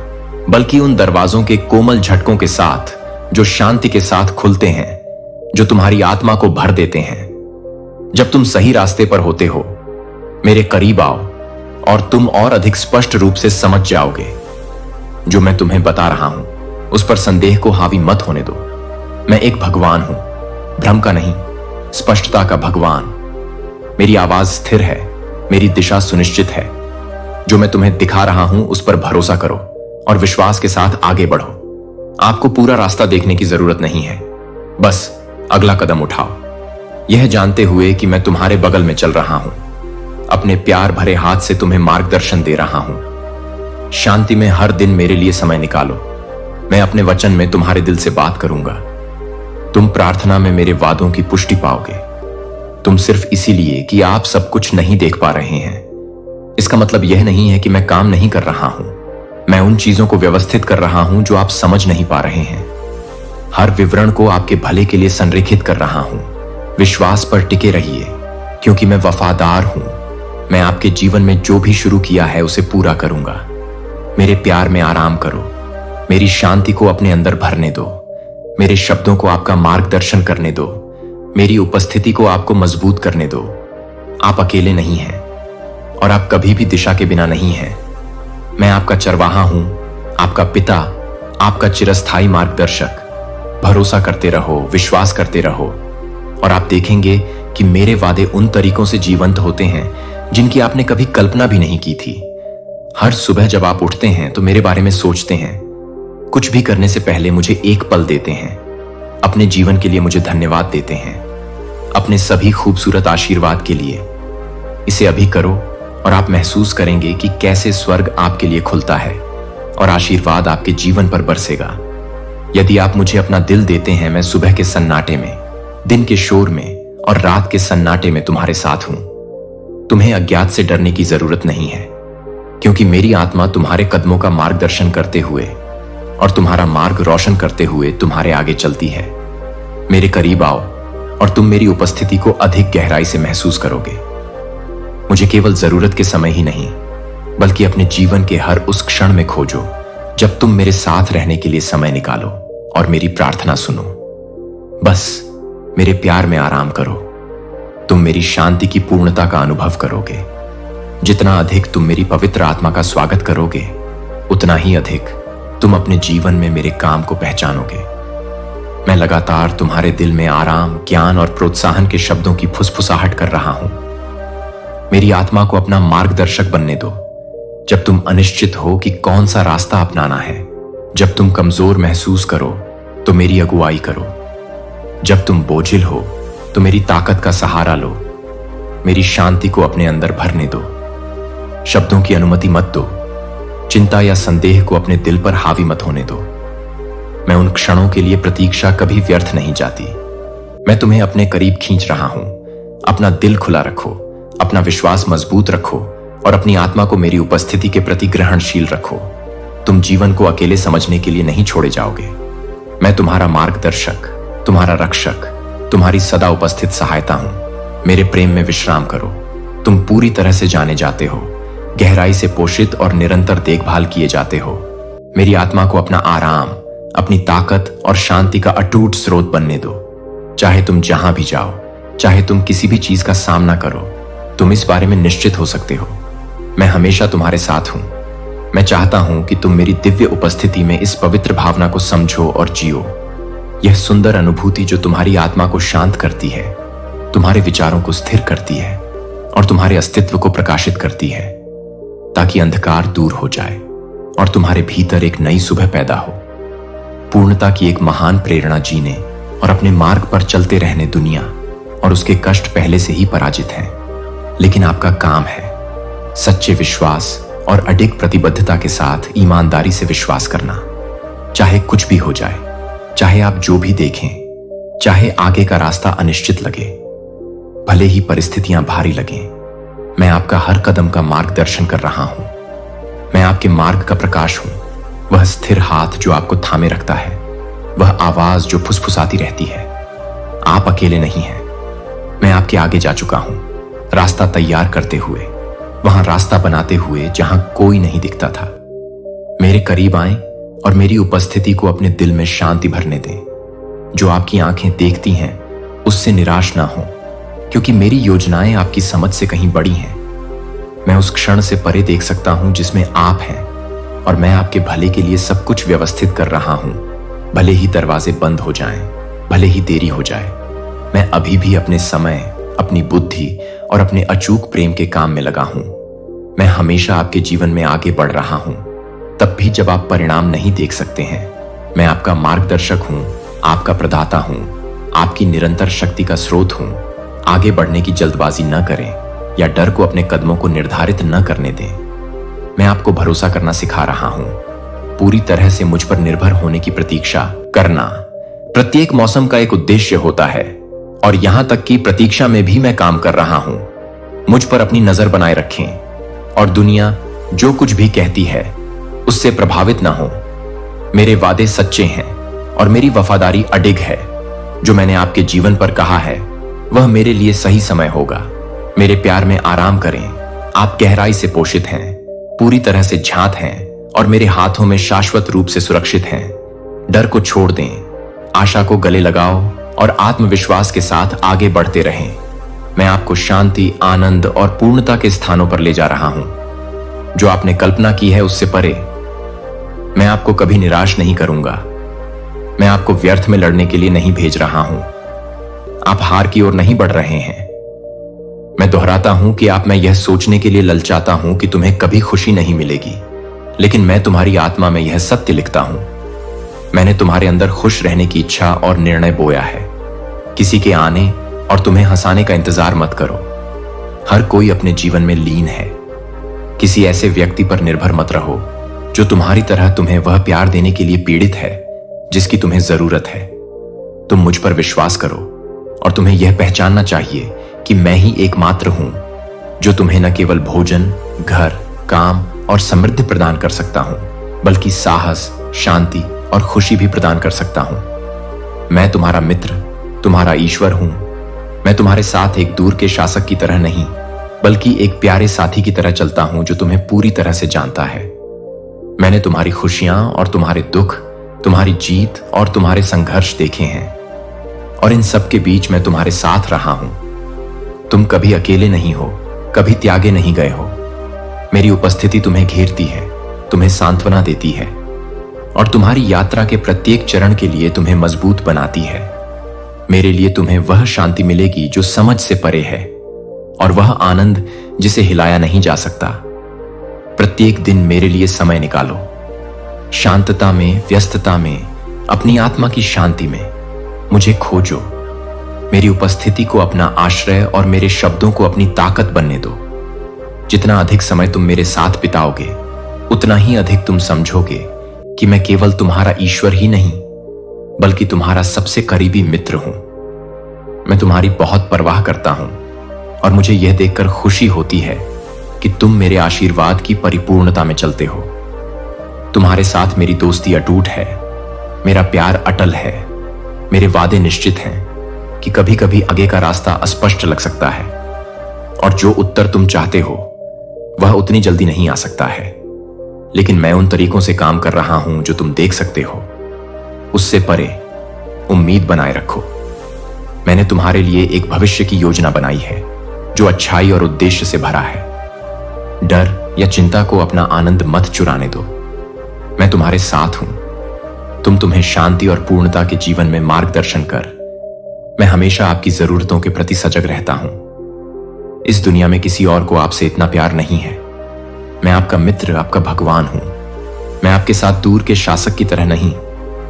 बल्कि उन दरवाजों के कोमल झटकों के साथ जो शांति के साथ खुलते हैं, जो तुम्हारी आत्मा को भर देते हैं। जब तुम सही रास्ते पर होते हो, मेरे करीब आओ और तुम और अधिक स्पष्ट रूप से समझ जाओगे। जो मैं तुम्हें बता रहा हूं उस पर संदेह को हावी मत होने दो। मैं एक भगवान हूं, भ्रम का नहीं, स्पष्टता का भगवान। मेरी आवाज स्थिर है, मेरी दिशा सुनिश्चित है। जो मैं तुम्हें दिखा रहा हूं उस पर भरोसा करो और विश्वास के साथ आगे बढ़ो। आपको पूरा रास्ता देखने की जरूरत नहीं है, बस अगला कदम उठाओ, यह जानते हुए कि मैं तुम्हारे बगल में चल रहा हूं। अपने प्यार भरे हाथ से तुम्हें मार्गदर्शन दे रहा हूं। शांति में हर दिन मेरे लिए समय निकालो। मैं अपने वचन में तुम्हारे दिल से बात करूंगा। तुम प्रार्थना में मेरे वादों की पुष्टि पाओगे। तुम सिर्फ इसीलिए कि आप सब कुछ नहीं देख पा रहे हैं। इसका मतलब यह नहीं है कि मैं काम नहीं कर रहा हूं। मैं उन चीजों को व्यवस्थित कर रहा हूं जो आप समझ नहीं पा रहे हैं। हर विवरण को आपके भले के लिए संरेखित कर रहा हूं। विश्वास पर टिके रहिए, क्योंकि मैं वफादार हूं। मैं आपके जीवन में जो भी शुरू किया है उसे पूरा करूंगा। मेरे प्यार में आराम करो, मेरी शांति को अपने अंदर भरने दो, मेरे शब्दों को आपका मार्गदर्शन करने दो, मेरी उपस्थिति को आपको मजबूत करने दो। आप अकेले नहीं हैं और आप कभी भी दिशा के बिना नहीं हैं। मैं आपका चरवाहा हूं, आपका पिता, आपका चिरस्थायी मार्गदर्शक। भरोसा करते रहो, विश्वास करते रहो और आप देखेंगे कि मेरे वादे उन तरीकों से जीवंत होते हैं जिनकी आपने कभी कल्पना भी नहीं की थी। हर सुबह जब आप उठते हैं तो मेरे बारे में सोचते हैं, कुछ भी करने से पहले मुझे एक पल देते हैं, अपने जीवन के लिए मुझे धन्यवाद देते हैं, अपने सभी खूबसूरत आशीर्वाद के लिए। इसे अभी करो और आप महसूस करेंगे कि कैसे स्वर्ग आपके लिए खुलता है और आशीर्वाद आपके जीवन पर बरसेगा। यदि आप मुझे अपना दिल देते हैं, मैं सुबह के सन्नाटे में, दिन के शोर में और रात के सन्नाटे में तुम्हारे साथ हूं। तुम्हें अज्ञात से डरने की जरूरत नहीं है, क्योंकि मेरी आत्मा तुम्हारे कदमों का मार्गदर्शन करते हुए और तुम्हारा मार्ग रोशन करते हुए तुम्हारे आगे चलती है। मेरे करीब आओ और तुम मेरी उपस्थिति को अधिक गहराई से महसूस करोगे। मुझे केवल जरूरत के समय ही नहीं, बल्कि अपने जीवन के हर उस क्षण में खोजो जब तुम मेरे साथ रहने के लिए समय निकालो और मेरी प्रार्थना सुनो। बस मेरे प्यार में आराम करो। तुम मेरी शांति की पूर्णता का अनुभव करोगे। जितना अधिक तुम मेरी पवित्र आत्मा का स्वागत करोगे, उतना ही अधिक तुम अपने जीवन में मेरे काम को पहचानोगे। मैं लगातार तुम्हारे दिल में आराम, ज्ञान और प्रोत्साहन के शब्दों की फुसफुसाहट कर रहा हूं। मेरी आत्मा को अपना मार्गदर्शक बनने दो जब तुम अनिश्चित हो कि कौन सा रास्ता अपनाना है। जब तुम कमजोर महसूस करो तो मेरी अगुवाई करो। जब तुम बोझिल हो तो मेरी ताकत का सहारा लो। मेरी शांति को अपने अंदर भरने दो। शब्दों की अनुमति मत दो। चिंता या संदेह को अपने दिल पर हावी मत होने दो। मैं उन क्षणों के लिए प्रतीक्षा कभी व्यर्थ नहीं जाती। मैं तुम्हें अपने करीब खींच रहा हूं। अपना दिल खुला रखो, अपना विश्वास मजबूत रखो और अपनी आत्मा को मेरी उपस्थिति के प्रति ग्रहणशील रखो। तुम जीवन को अकेले समझने के लिए नहीं छोड़े जाओगे। मैं तुम्हारा मार्गदर्शक, तुम्हारा रक्षक, तुम्हारी सदा उपस्थित सहायता हूं। मेरे प्रेम में विश्राम करो। तुम पूरी तरह से जाने जाते हो, गहराई से पोषित और निरंतर देखभाल किए जाते हो। मेरी आत्मा को अपना आराम, अपनी ताकत और शांति का अटूट स्रोत बनने दो। चाहे तुम जहां भी जाओ, चाहे तुम किसी भी चीज का सामना करो, तुम इस बारे में निश्चित हो सकते हो, मैं हमेशा तुम्हारे साथ हूं। मैं चाहता हूं कि तुम मेरी दिव्य उपस्थिति में इस पवित्र भावना को समझो और जियो। यह सुंदर अनुभूति जो तुम्हारी आत्मा को शांत करती है, तुम्हारे विचारों को स्थिर करती है और तुम्हारे अस्तित्व को प्रकाशित करती है, ताकि अंधकार दूर हो जाए और तुम्हारे भीतर एक नई सुबह पैदा हो। पूर्णता की एक महान प्रेरणा जीने और अपने मार्ग पर चलते रहने दुनिया और उसके कष्ट पहले से ही पराजित हैं। लेकिन आपका काम है सच्चे विश्वास और अडिग प्रतिबद्धता के साथ ईमानदारी से विश्वास करना। चाहे कुछ भी हो जाए, चाहे आप जो भी देखें, चाहे आगे का रास्ता अनिश्चित लगे, भले ही परिस्थितियां भारी लगें, मैं आपका हर कदम का मार्गदर्शन कर रहा हूं। मैं आपके मार्ग का प्रकाश हूं, वह स्थिर हाथ जो आपको थामे रखता है, वह आवाज जो फुसफुसाती रहती है। आप अकेले नहीं हैं, मैं आपके आगे जा चुका हूं, रास्ता तैयार करते हुए, वहां रास्ता बनाते हुए जहां कोई नहीं दिखता था। मेरे करीब आएं और मेरी उपस्थिति को अपने दिल में शांति भरने दें। जो आपकी आंखें देखती हैं उससे निराश ना हो, क्योंकि मेरी योजनाएं आपकी समझ से कहीं बड़ी हैं। मैं उस क्षण से परे देख सकता हूं जिसमें आप हैं, और मैं आपके भले के लिए सब कुछ व्यवस्थित कर रहा हूं। भले ही दरवाजे बंद हो जाएं, भले ही देरी हो जाए, मैं अभी भी अपने समय, अपनी बुद्धि और अपने अचूक प्रेम के काम में लगा हूं। मैं हमेशा आपके जीवन में आगे बढ़ रहा हूं, तब भी जब आप परिणाम नहीं देख सकते हैं। मैं आपका मार्गदर्शक हूं, आपका प्रदाता हूं, आपकी निरंतर शक्ति का स्रोत हूं। आगे बढ़ने की जल्दबाजी न करें या डर को अपने कदमों को निर्धारित न करने दें। मैं आपको भरोसा करना सिखा रहा हूं, पूरी तरह से मुझ पर निर्भर होने की प्रतीक्षा करना। प्रत्येक मौसम का एक उद्देश्य होता है, और यहां तक कि प्रतीक्षा में भी मैं काम कर रहा हूं। मुझ पर अपनी नजर बनाए रखें, और दुनिया जो कुछ भी कहती है उससे प्रभावित ना हो। मेरे वादे सच्चे हैं और मेरी वफादारी अडिग है। जो मैंने आपके जीवन पर कहा है वह मेरे लिए सही समय होगा। मेरे प्यार में आराम करें। आप गहराई से पोषित हैं, पूरी तरह से झांत हैं और मेरे हाथों में शाश्वत रूप से सुरक्षित हैं। डर को छोड़ दें, आशा को गले लगाओ और आत्मविश्वास के साथ आगे बढ़ते रहें। मैं आपको शांति, आनंद और पूर्णता के स्थानों पर ले जा रहा हूं। जो आपने कल्पना की है उससे परे। मैं आपको कभी निराश नहीं करूंगा। मैं आपको व्यर्थ में लड़ने के लिए नहीं भेज रहा हूं। आप हार की ओर नहीं बढ़ रहे हैं। मैं दोहराता हूं कि मैं यह सोचने के लिए ललचाता हूं कि तुम्हें कभी खुशी नहीं मिलेगी, लेकिन मैं तुम्हारी आत्मा में यह सत्य लिखता हूं। मैंने तुम्हारे अंदर खुश रहने की इच्छा और निर्णय बोया है। किसी के आने और तुम्हें हंसाने का इंतजार मत करो। हर कोई अपने जीवन में लीन है। किसी ऐसे व्यक्ति पर निर्भर मत रहो जो तुम्हारी तरह तुम्हें वह प्यार देने के लिए पीड़ित है जिसकी तुम्हें जरूरत है। तुम मुझ पर विश्वास करो, और तुम्हें यह पहचानना चाहिए कि मैं ही एकमात्र हूं जो तुम्हें न केवल भोजन, घर, काम और समृद्धि प्रदान कर सकता हूं, बल्कि साहस, शांति और खुशी भी प्रदान कर सकता हूं। मैं तुम्हारा मित्र, तुम्हारा ईश्वर हूं। मैं तुम्हारे साथ एक दूर के शासक की तरह नहीं, बल्कि एक प्यारे साथी की तरह चलता हूं जो तुम्हें पूरी तरह से जानता है। मैंने तुम्हारी खुशियां और तुम्हारे दुख, तुम्हारी जीत और तुम्हारे संघर्ष देखे हैं, और इन सब के बीच मैं तुम्हारे साथ रहा हूं। तुम कभी अकेले नहीं हो, कभी त्यागे नहीं गए हो। मेरी उपस्थिति तुम्हें घेरती है, तुम्हें सांत्वना देती है, और तुम्हारी यात्रा के प्रत्येक चरण के लिए तुम्हें मजबूत बनाती है। मेरे लिए तुम्हें वह शांति मिलेगी जो समझ से परे है, और वह आनंद जिसे हिलाया नहीं जा सकता। प्रत्येक दिन मेरे लिए समय निकालो। शांतता में, व्यस्तता में, अपनी आत्मा की शांति में मुझे खोजो। मेरी उपस्थिति को अपना आश्रय और मेरे शब्दों को अपनी ताकत बनने दो। जितना अधिक समय तुम मेरे साथ बिताओगे, उतना ही अधिक तुम समझोगे कि मैं केवल तुम्हारा ईश्वर ही नहीं, बल्कि तुम्हारा सबसे करीबी मित्र हूं। मैं तुम्हारी बहुत परवाह करता हूं, और मुझे यह देखकर खुशी होती है कि तुम मेरे आशीर्वाद की परिपूर्णता में चलते हो। तुम्हारे साथ मेरी दोस्ती अटूट है, मेरा प्यार अटल है, मेरे वादे निश्चित हैं कि कभी कभी आगे का रास्ता अस्पष्ट लग सकता है और जो उत्तर तुम चाहते हो वह उतनी जल्दी नहीं आ सकता है, लेकिन मैं उन तरीकों से काम कर रहा हूं जो तुम देख सकते हो। उससे परे उम्मीद बनाए रखो। मैंने तुम्हारे लिए एक भविष्य की योजना बनाई है जो अच्छाई और उद्देश्य से भरा है। डर या चिंता को अपना आनंद मत चुराने दो। मैं तुम्हारे साथ हूं। तुम्हें शांति और पूर्णता के जीवन में मार्गदर्शन कर। मैं हमेशा आपकी जरूरतों के प्रति सजग रहता हूं। इस दुनिया में किसी और को आपसे इतना प्यार नहीं है। मैं आपका मित्र, आपका भगवान हूं। मैं आपके साथ दूर के शासक की तरह नहीं,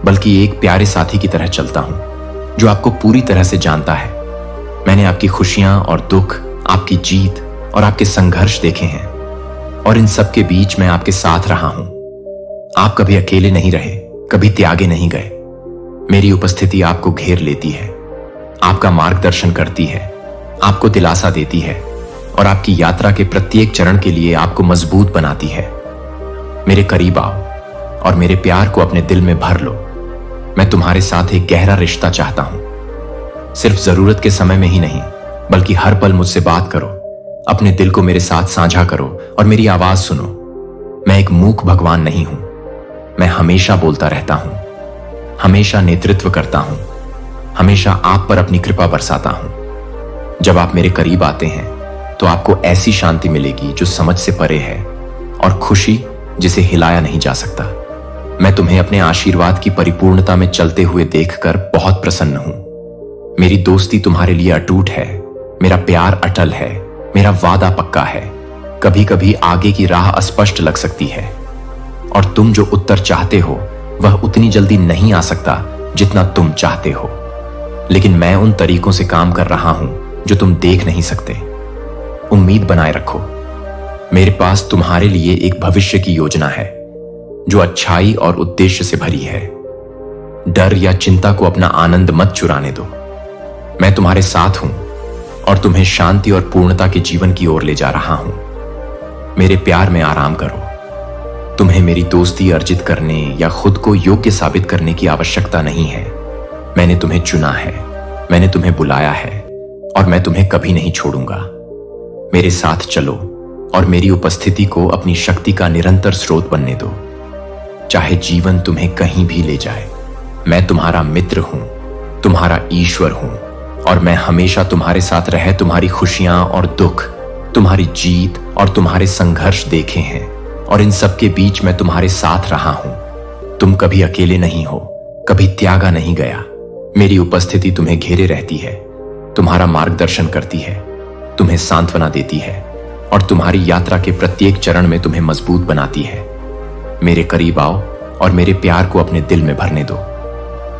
बल्कि एक प्यारे साथी की तरह चलता हूं जो आपको पूरी तरह से जानता है। मैंने आपकी खुशियां और दुख, आपकी जीत और आपके संघर्ष देखे हैं, और इन सब के बीच मैं आपके साथ रहा हूं। आप कभी अकेले नहीं रहे, कभी त्यागे नहीं गए। मेरी उपस्थिति आपको घेर लेती है, आपका मार्गदर्शन करती है, आपको दिलासा देती है और आपकी यात्रा के प्रत्येक चरण के लिए आपको मजबूत बनाती है। मेरे करीब आओ और मेरे प्यार को अपने दिल में भर लो। मैं तुम्हारे साथ एक गहरा रिश्ता चाहता हूं। सिर्फ जरूरत के समय में ही नहीं, बल्कि हर पल मुझसे बात करो। अपने दिल को मेरे साथ साझा करो और मेरी आवाज सुनो। मैं एक मूक भगवान नहीं हूं। मैं हमेशा बोलता रहता हूं, हमेशा नेतृत्व करता हूं, हमेशा आप पर अपनी कृपा बरसाता हूं। जब आप मेरे करीब आते हैं तो आपको ऐसी शांति मिलेगी जो समझ से परे है, और खुशी जिसे हिलाया नहीं जा सकता। मैं तुम्हें अपने आशीर्वाद की परिपूर्णता में चलते हुए देखकर बहुत प्रसन्न हूं। मेरी दोस्ती तुम्हारे लिए अटूट है, मेरा प्यार अटल है, मेरा वादा पक्का है। कभी कभी आगे की राह अस्पष्ट लग सकती है, और तुम जो उत्तर चाहते हो वह उतनी जल्दी नहीं आ सकता जितना तुम चाहते हो, लेकिन मैं उन तरीकों से काम कर रहा हूं जो तुम देख नहीं सकते। उम्मीद बनाए रखो। मेरे पास तुम्हारे लिए एक भविष्य की योजना है जो अच्छाई और उद्देश्य से भरी है। डर या चिंता को अपना आनंद मत चुराने दो। मैं तुम्हारे साथ हूं और तुम्हें शांति और पूर्णता के जीवन की ओर ले जा रहा हूं। मेरे प्यार में आराम करो। तुम्हें मेरी दोस्ती अर्जित करने या खुद को योग्य साबित करने की आवश्यकता नहीं है। मैंने तुम्हें चुना है, मैंने तुम्हें बुलाया है, और मैं तुम्हें कभी नहीं छोड़ूंगा। मेरे साथ चलो और मेरी उपस्थिति को अपनी शक्ति का निरंतर स्रोत बनने दो। चाहे जीवन तुम्हें कहीं भी ले जाए, मैं तुम्हारा मित्र हूं, तुम्हारा ईश्वर हूं, और मैं हमेशा तुम्हारे साथ रह तुम्हारी खुशियां और दुख, तुम्हारी जीत और तुम्हारे संघर्ष देखे हैं, और इन सब के बीच मैं तुम्हारे साथ रहा हूं। तुम कभी अकेले नहीं हो, कभी त्यागा नहीं गया। मेरी उपस्थिति तुम्हें घेरे रहती है, तुम्हारा मार्गदर्शन करती है, तुम्हें सांत्वना देती है, और तुम्हारी यात्रा के प्रत्येक चरण में तुम्हें मजबूत बनाती है। मेरे करीब आओ और मेरे प्यार को अपने दिल में भरने दो।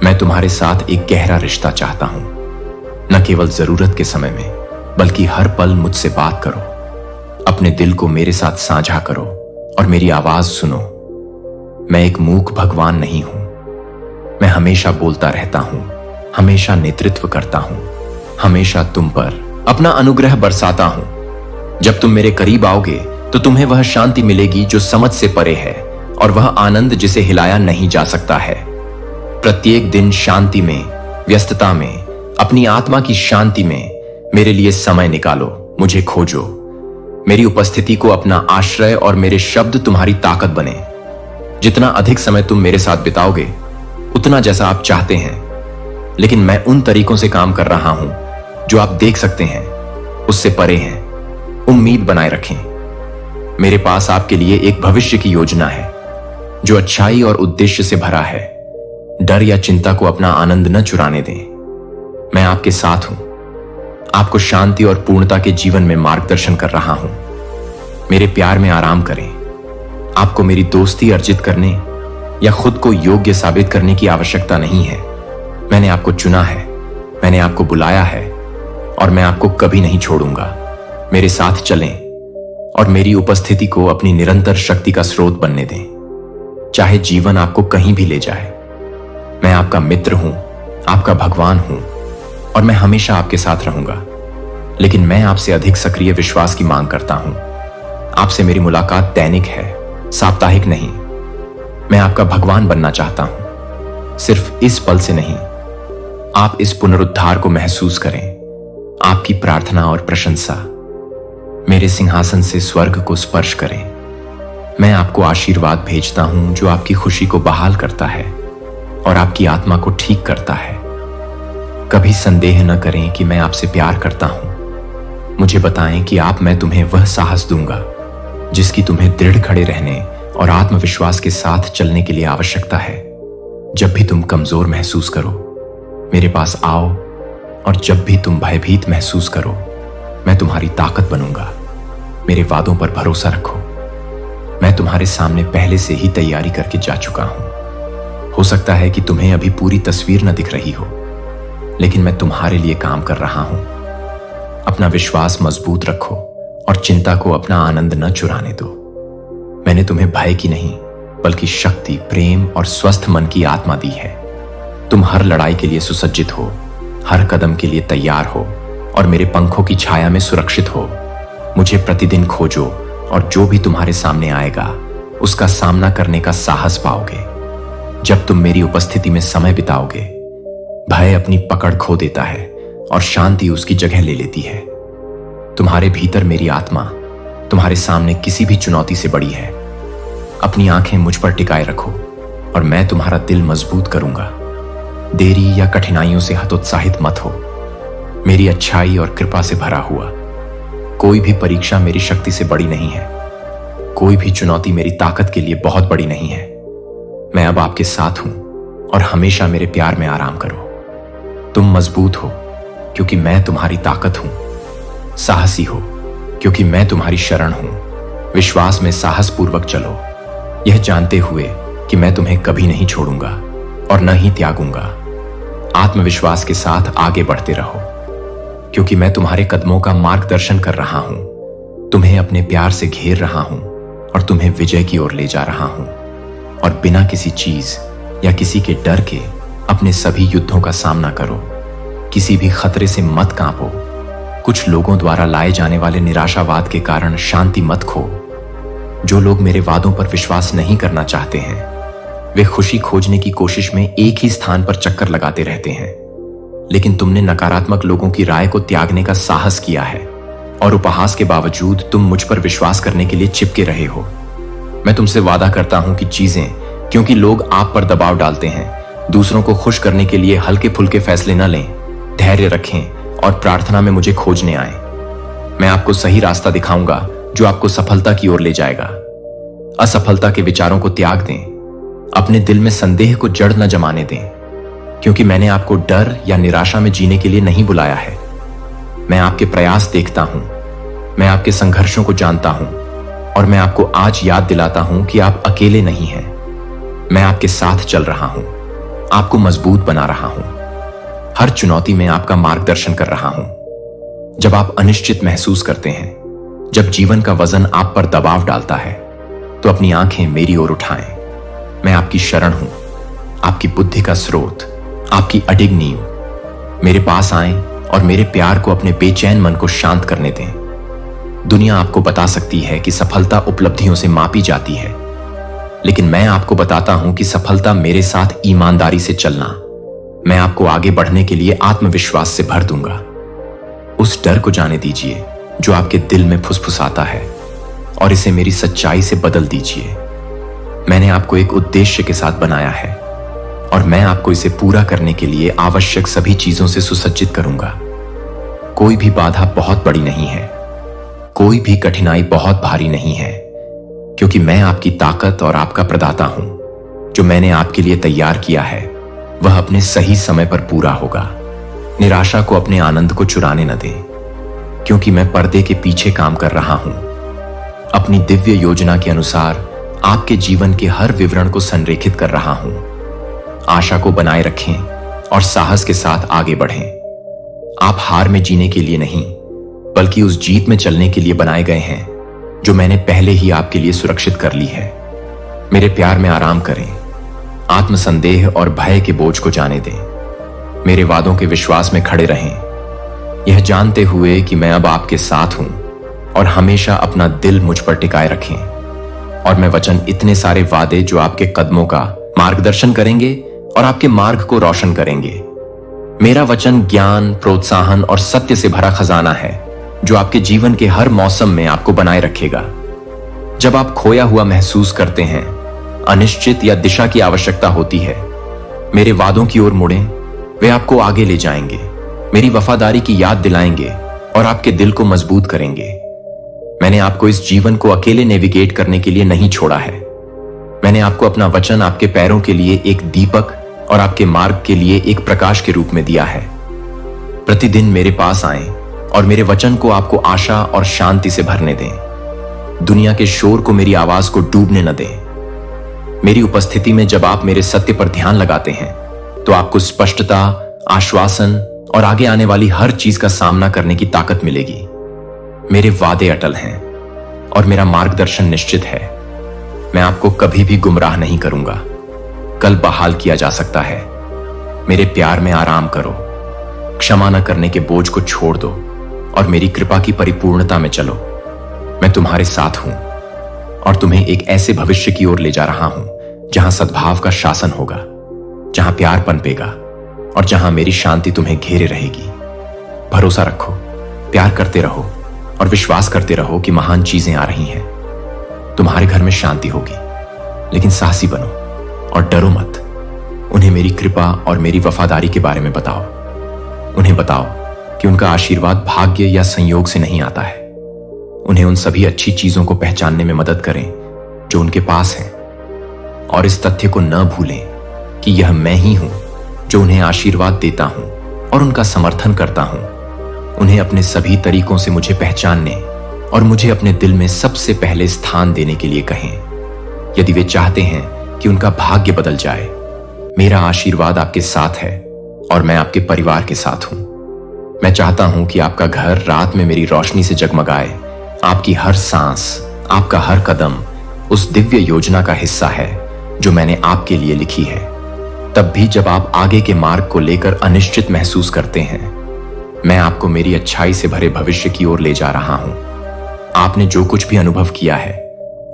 मैं तुम्हारे साथ एक गहरा रिश्ता चाहता हूं। न केवल जरूरत के समय में, बल्कि हर पल मुझसे बात करो। अपने दिल को मेरे साथ साझा करो और मेरी आवाज सुनो। मैं एक मूक भगवान नहीं हूं। मैं हमेशा बोलता रहता हूं, हमेशा नेतृत्व करता हूं, हमेशा तुम पर अपना अनुग्रह बरसाता हूं। जब तुम मेरे करीब आओगे तो तुम्हें वह शांति मिलेगी जो समझ से परे है, और वह आनंद जिसे हिलाया नहीं जा सकता है। प्रत्येक दिन शांति में, व्यस्तता में, अपनी आत्मा की शांति में मेरे लिए समय निकालो। मुझे खोजो। मेरी उपस्थिति को अपना आश्रय और मेरे शब्द तुम्हारी ताकत बने। जितना अधिक समय तुम मेरे साथ बिताओगे, उतना जैसा आप चाहते हैं, लेकिन मैं उन तरीकों से काम कर रहा हूं जो आप देख सकते हैं, उससे परे हैं। उम्मीद बनाए रखें। मेरे पास आपके लिए एक भविष्य की योजना है जो अच्छाई और उद्देश्य से भरा है। डर या चिंता को अपना आनंद न चुराने दें। मैं आपके साथ हूं, आपको शांति और पूर्णता के जीवन में मार्गदर्शन कर रहा हूं। मेरे प्यार में आराम करें। आपको मेरी दोस्ती अर्जित करने या खुद को योग्य साबित करने की आवश्यकता नहीं है। मैंने आपको चुना है, मैंने आपको बुलाया है, और मैं आपको कभी नहीं छोड़ूंगा। मेरे साथ चलें और मेरी उपस्थिति को अपनी निरंतर शक्ति का स्रोत बनने दें। चाहे जीवन आपको कहीं भी ले जाए, मैं आपका मित्र हूं, आपका भगवान हूं, और मैं हमेशा आपके साथ रहूंगा। लेकिन मैं आपसे अधिक सक्रिय विश्वास की मांग करता हूं। आपसे मेरी मुलाकात दैनिक है, साप्ताहिक नहीं। मैं आपका भगवान बनना चाहता हूं। सिर्फ इस पल से नहीं, आप इस पुनरुद्धार को महसूस करें। आपकी प्रार्थना और प्रशंसा मेरे सिंहासन से स्वर्ग को स्पर्श करें। मैं आपको आशीर्वाद भेजता हूं जो आपकी खुशी को बहाल करता है और आपकी आत्मा को ठीक करता है। कभी संदेह न करें कि मैं आपसे प्यार करता हूं। मुझे बताएं कि मैं तुम्हें वह साहस दूंगा जिसकी तुम्हें दृढ़ खड़े रहने और आत्मविश्वास के साथ चलने के लिए आवश्यकता है। जब भी तुम कमजोर महसूस करो, मेरे पास आओ, और जब भी तुम भयभीत महसूस करो, मैं तुम्हारी ताकत बनूंगा। मेरे वादों पर भरोसा रखो। मैं तुम्हारे सामने पहले से ही तैयारी करके जा चुका हूं। हो सकता है कि तुम्हें अभी पूरी तस्वीर न दिख रही हो, लेकिन मैं तुम्हारे लिए काम कर रहा हूं। अपना विश्वास मजबूत रखो और चिंता को अपना आनंद न चुराने दो। मैंने तुम्हें भय की नहीं, बल्कि शक्ति, प्रेम और स्वस्थ मन की आत्मा दी है। तुम हर लड़ाई के लिए सुसज्जित हो, हर कदम के लिए तैयार हो और मेरे पंखों की छाया में सुरक्षित हो। मुझे प्रतिदिन खोजो और जो भी तुम्हारे सामने आएगा उसका सामना करने का साहस पाओगे। जब तुम मेरी उपस्थिति में समय बिताओगे, भय अपनी पकड़ खो देता है और शांति उसकी जगह ले लेती है। तुम्हारे भीतर मेरी आत्मा तुम्हारे सामने किसी भी चुनौती से बड़ी है। अपनी आंखें मुझ पर टिकाए रखो और मैं तुम्हारा दिल मजबूत करूंगा। देरी या कठिनाइयों से हतोत्साहित मत हो। मेरी अच्छाई और कृपा से भरा हुआ कोई भी परीक्षा मेरी शक्ति से बड़ी नहीं है। कोई भी चुनौती मेरी ताकत के लिए बहुत बड़ी नहीं है। मैं अब आपके साथ हूं और हमेशा मेरे प्यार में आराम करो। तुम मजबूत हो क्योंकि मैं तुम्हारी ताकत हूं। साहसी हो क्योंकि मैं तुम्हारी शरण हूं। विश्वास में साहस पूर्वक चलो, यह जानते हुए कि मैं तुम्हें कभी नहीं छोड़ूंगा और न ही त्यागूंगा। आत्मविश्वास के साथ आगे बढ़ते रहो क्योंकि मैं तुम्हारे कदमों का मार्गदर्शन कर रहा हूं। तुम्हें अपने प्यार से घेर रहा हूं और तुम्हें विजय की ओर ले जा रहा हूं। और बिना किसी चीज या किसी के डर के अपने सभी युद्धों का सामना करो। किसी भी खतरे से मत कांपो। कुछ लोगों द्वारा लाए जाने वाले निराशावाद के कारण शांति मत खो। जो लोग मेरे वादों पर विश्वास नहीं करना चाहते हैं, वे खुशी खोजने की कोशिश में एक ही स्थान पर चक्कर लगाते रहते हैं। लेकिन तुमने नकारात्मक लोगों की राय को त्यागने का साहस किया है और उपहास के बावजूद तुम मुझ पर विश्वास करने के लिए चिपके रहे हो। मैं तुमसे वादा करता हूं कि चीजें, क्योंकि लोग आप पर दबाव डालते हैं, दूसरों को खुश करने के लिए हल्के फुल्के फैसले न लें। धैर्य रखें और प्रार्थना में मुझे खोजने आए। मैं आपको सही रास्ता दिखाऊंगा जो आपको सफलता की ओर ले जाएगा। असफलता के विचारों को त्याग दें। अपने दिल में संदेह को जड़ न जमाने दें, क्योंकि मैंने आपको डर या निराशा में जीने के लिए नहीं बुलाया है। मैं आपके प्रयास देखता हूं, मैं आपके संघर्षों को जानता हूं और मैं आपको आज याद दिलाता हूं कि आप अकेले नहीं हैं। मैं आपके साथ चल रहा हूं, आपको मजबूत बना रहा हूं। हर चुनौती में आपका मार्गदर्शन कर रहा हूं। जब आप अनिश्चित महसूस करते हैं, जब जीवन का वजन आप पर दबाव डालता है, तो अपनी आंखें मेरी ओर उठाएं। मैं आपकी शरण हूं, आपकी बुद्धि का स्रोत, आपकी अडिग नींव। मेरे पास आएं और मेरे प्यार को अपने बेचैन मन को शांत करने दें। दुनिया आपको बता सकती है कि सफलता उपलब्धियों से मापी जाती है, लेकिन मैं आपको बताता हूं कि सफलता मेरे साथ ईमानदारी से चलना। मैं आपको आगे बढ़ने के लिए आत्मविश्वास से भर दूंगा। उस डर को जाने दीजिए जो आपके दिल में फुसफुसाता है और इसे मेरी सच्चाई से बदल दीजिए। मैंने आपको एक उद्देश्य के साथ बनाया है और मैं आपको इसे पूरा करने के लिए आवश्यक सभी चीजों से सुसज्जित करूंगा। कोई भी बाधा बहुत बड़ी नहीं है, कोई भी कठिनाई बहुत भारी नहीं है, क्योंकि मैं आपकी ताकत और आपका प्रदाता हूं। जो मैंने आपके लिए तैयार किया है वह अपने सही समय पर पूरा होगा। निराशा को अपने आनंद को चुराने न दें, क्योंकि मैं पर्दे के पीछे काम कर रहा हूं। अपनी दिव्य योजना के अनुसार आपके जीवन के हर विवरण को संरेखित कर रहा हूं। आशा को बनाए रखें और साहस के साथ आगे बढ़ें। आप हार में जीने के लिए नहीं, बल्कि उस जीत में चलने के लिए बनाए गए हैं जो मैंने पहले ही आपके लिए सुरक्षित कर ली है। मेरे प्यार में आराम करें। आत्मसंदेह और भय के बोझ को जाने दें। मेरे वादों के विश्वास में खड़े रहें, यह जानते हुए कि मैं अब आपके साथ हूं, और हमेशा अपना दिल मुझ पर टिकाए रखें। और मैं वचन इतने सारे वादे जो आपके कदमों का मार्गदर्शन करेंगे और आपके मार्ग को रोशन करेंगे। मेरा वचन ज्ञान, प्रोत्साहन और सत्य से भरा खजाना है जो आपके जीवन के हर मौसम में आपको बनाए रखेगा। जब आप खोया हुआ महसूस करते हैं, अनिश्चित या दिशा की आवश्यकता होती है, मेरे वादों की ओर मुड़ें। वे आपको आगे ले जाएंगे, मेरी वफादारी की याद दिलाएंगे और आपके दिल को मजबूत करेंगे। मैंने आपको इस जीवन को अकेले नेविगेट करने के लिए नहीं छोड़ा है। मैंने आपको अपना वचन आपके पैरों के लिए एक दीपक और आपके मार्ग के लिए एक प्रकाश के रूप में दिया है। प्रतिदिन मेरे पास आएं और मेरे वचन को आपको आशा और शांति से भरने दें। दुनिया के शोर को मेरी आवाज को डूबने न दें। मेरी उपस्थिति में जब आप मेरे सत्य पर ध्यान लगाते हैं तो आपको स्पष्टता, आश्वासन और आगे आने वाली हर चीज का सामना करने की ताकत मिलेगी। मेरे वादे अटल हैं और मेरा मार्गदर्शन निश्चित है। मैं आपको कभी भी गुमराह नहीं करूंगा। कल बहाल किया जा सकता है। मेरे प्यार में आराम करो, क्षमा न करने के बोझ को छोड़ दो और मेरी कृपा की परिपूर्णता में चलो। मैं तुम्हारे साथ हूं और तुम्हें एक ऐसे भविष्य की ओर ले जा रहा हूं जहां सद्भाव का शासन होगा, जहां प्यार पनपेगा और जहां मेरी शांति तुम्हें घेरे रहेगी। भरोसा रखो, प्यार करते रहो और विश्वास करते रहो कि महान चीजें आ रही हैं। तुम्हारे घर में शांति होगी, लेकिन साहसी बनो और डरो मत। उन्हें मेरी कृपा और मेरी वफादारी के बारे में बताओ। उन्हें बताओ कि उनका आशीर्वाद भाग्य या संयोग से नहीं आता है। उन्हें उन सभी अच्छी चीजों को पहचानने में मदद करें जो उनके पास हैं और इस तथ्य को न भूलें कि यह मैं ही हूं जो उन्हें आशीर्वाद देता हूं और उनका समर्थन करता हूं। उन्हें अपने सभी तरीकों से मुझे पहचानने और मुझे अपने दिल में सबसे पहले स्थान देने के लिए कहें। यदि वे चाहते हैं कि उनका भाग्य बदल जाए, मेरा आशीर्वाद आपके साथ है और मैं आपके परिवार के साथ हूं। मैं चाहता हूं कि आपका घर रात में मेरी रोशनी से जगमगाए। आपकी हर सांस, आपका हर कदम उस दिव्य योजना का हिस्सा है जो मैंने आपके लिए लिखी है। तब भी जब आप आगे के मार्ग को लेकर अनिश्चित महसूस करते हैं, मैं आपको मेरी अच्छाई से भरे भविष्य की ओर ले जा रहा हूं। आपने जो कुछ भी अनुभव किया है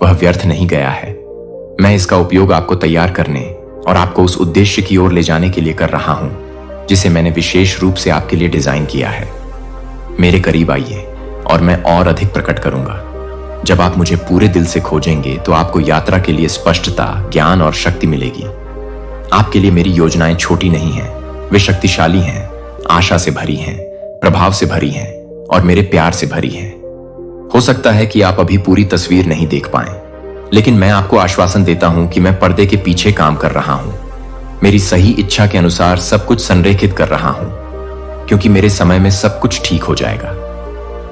वह व्यर्थ नहीं गया है। मैं इसका उपयोग आपको तैयार करने और आपको उस उद्देश्य की ओर ले जाने के लिए कर रहा हूं जिसे मैंने विशेष रूप से आपके लिए डिजाइन किया है। मेरे करीब आइए और मैं और अधिक प्रकट करूंगा। जब आप मुझे पूरे दिल से खोजेंगे तो आपको यात्रा के लिए स्पष्टता, ज्ञान और शक्ति मिलेगी। आपके लिए मेरी योजनाएं छोटी नहीं हैं, वे शक्तिशाली हैं, आशा से भरी हैं, प्रभाव से भरी हैं और मेरे प्यार से भरी हैं। हो सकता है कि आप अभी पूरी तस्वीर नहीं देख पाएं, लेकिन मैं आपको आश्वासन देता हूं कि मैं पर्दे के पीछे काम कर रहा हूं। मेरी सही इच्छा के अनुसार सब कुछ संरेखित कर रहा हूं, क्योंकि मेरे समय में सब कुछ ठीक हो जाएगा।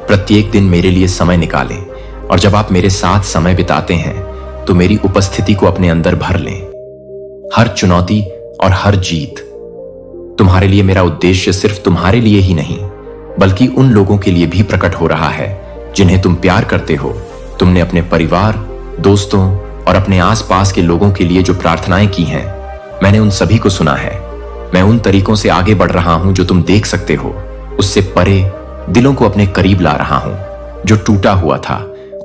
प्रत्येक दिन मेरे लिए समय निकालें और जब आप मेरे साथ समय बिताते हैं तो मेरी उपस्थिति को अपने अंदर भर लें। हर चुनौती और हर जीत तुम्हारे लिए मेरा उद्देश्य सिर्फ तुम्हारे लिए ही नहीं बल्कि उन लोगों के लिए भी प्रकट हो रहा है जिन्हें तुम प्यार करते हो। तुमने अपने परिवार, दोस्तों और अपने आसपास के लोगों के लिए जो प्रार्थनाएं की हैं, मैंने उन सभी को सुना है। मैं उन तरीकों से आगे बढ़ रहा हूं जो तुम देख सकते हो, उससे परे दिलों को अपने करीब ला रहा हूं। जो टूटा हुआ था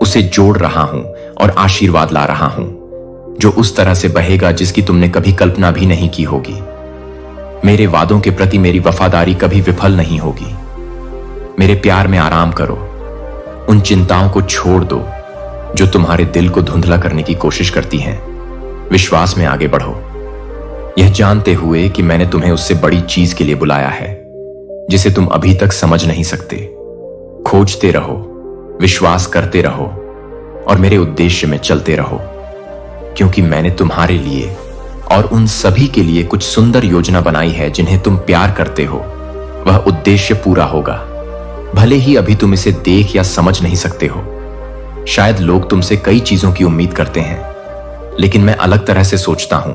उसे जोड़ रहा हूं और आशीर्वाद ला रहा हूं जो उस तरह से बहेगा जिसकी तुमने कभी कल्पना भी नहीं की होगी। मेरे वादों के प्रति मेरी वफादारी कभी विफल नहीं होगी। मेरे प्यार में आराम करो। उन चिंताओं को छोड़ दो जो तुम्हारे दिल को धुंधला करने की कोशिश करती हैं। विश्वास में आगे बढ़ो, यह जानते हुए कि मैंने तुम्हें उससे बड़ी चीज के लिए बुलाया है जिसे तुम अभी तक समझ नहीं सकते। खोजते रहो, विश्वास करते रहो और मेरे उद्देश्य में चलते रहो, क्योंकि मैंने तुम्हारे लिए और उन सभी के लिए कुछ सुंदर योजना बनाई है जिन्हें तुम प्यार करते हो। वह उद्देश्य पूरा होगा, भले ही अभी तुम इसे देख या समझ नहीं सकते हो। शायद लोग तुमसे कई चीजों की उम्मीद करते हैं, लेकिन मैं अलग तरह से सोचता हूं।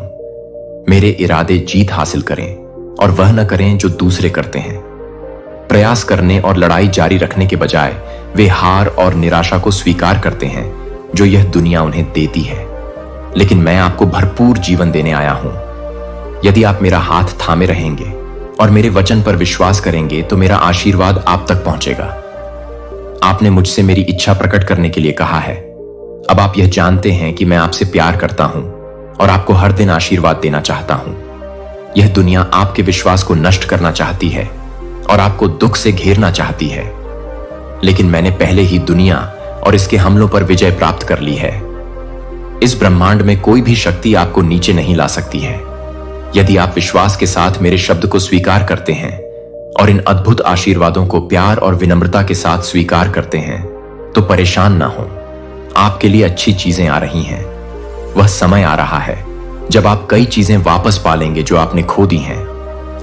मेरे इरादे जीत हासिल करें और वह न करें जो दूसरे करते हैं। प्रयास करने और लड़ाई जारी रखने के बजाय वे हार और निराशा को स्वीकार करते हैं जो यह दुनिया उन्हें देती है। लेकिन मैं आपको भरपूर जीवन देने आया हूं। यदि आप मेरा हाथ थामे रहेंगे और मेरे वचन पर विश्वास करेंगे तो मेरा आशीर्वाद आप तक पहुंचेगा। आपने मुझसे मेरी इच्छा प्रकट करने के लिए कहा है। अब आप यह जानते हैं कि मैं आपसे प्यार करता हूं और आपको हर दिन आशीर्वाद देना चाहता हूं। यह दुनिया आपके विश्वास को नष्ट करना चाहती है और आपको दुख से घेरना चाहती है, लेकिन मैंने पहले ही दुनिया और इसके हमलों पर विजय प्राप्त कर ली है। इस ब्रह्मांड में कोई भी शक्ति आपको नीचे नहीं ला सकती है। यदि आप विश्वास के साथ मेरे शब्द को स्वीकार करते हैं और इन अद्भुत आशीर्वादों को प्यार और विनम्रता के साथ स्वीकार करते हैं, तो परेशान ना हो। आपके लिए अच्छी चीजें आ रही हैं। वह समय आ रहा है जब आप कई चीजें वापस पालेंगे जो आपने खो दी हैं।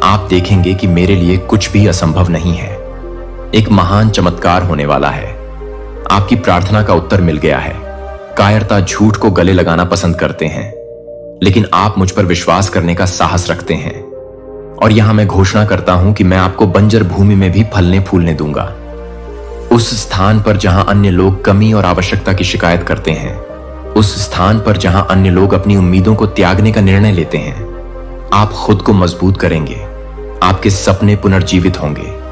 आप देखेंगे कि मेरे लिए कुछ भी असंभव नहीं है। एक महान चमत्कार होने वाला है। आपकी प्रार्थना का उत्तर मिल गया है। कायरता झूठ को गले लगाना पसंद करते हैं, लेकिन आप मुझ पर विश्वास करने का साहस रखते हैं। और यहां मैं घोषणा करता हूं कि मैं आपको बंजर भूमि में भी फलने फूलने दूंगा। उस स्थान पर जहां अन्य लोग कमी और आवश्यकता की शिकायत करते हैं, उस स्थान पर जहां अन्य लोग अपनी उम्मीदों को त्यागने का निर्णय लेते हैं, आप खुद को मजबूत करेंगे। आपके सपने पुनर्जीवित होंगे।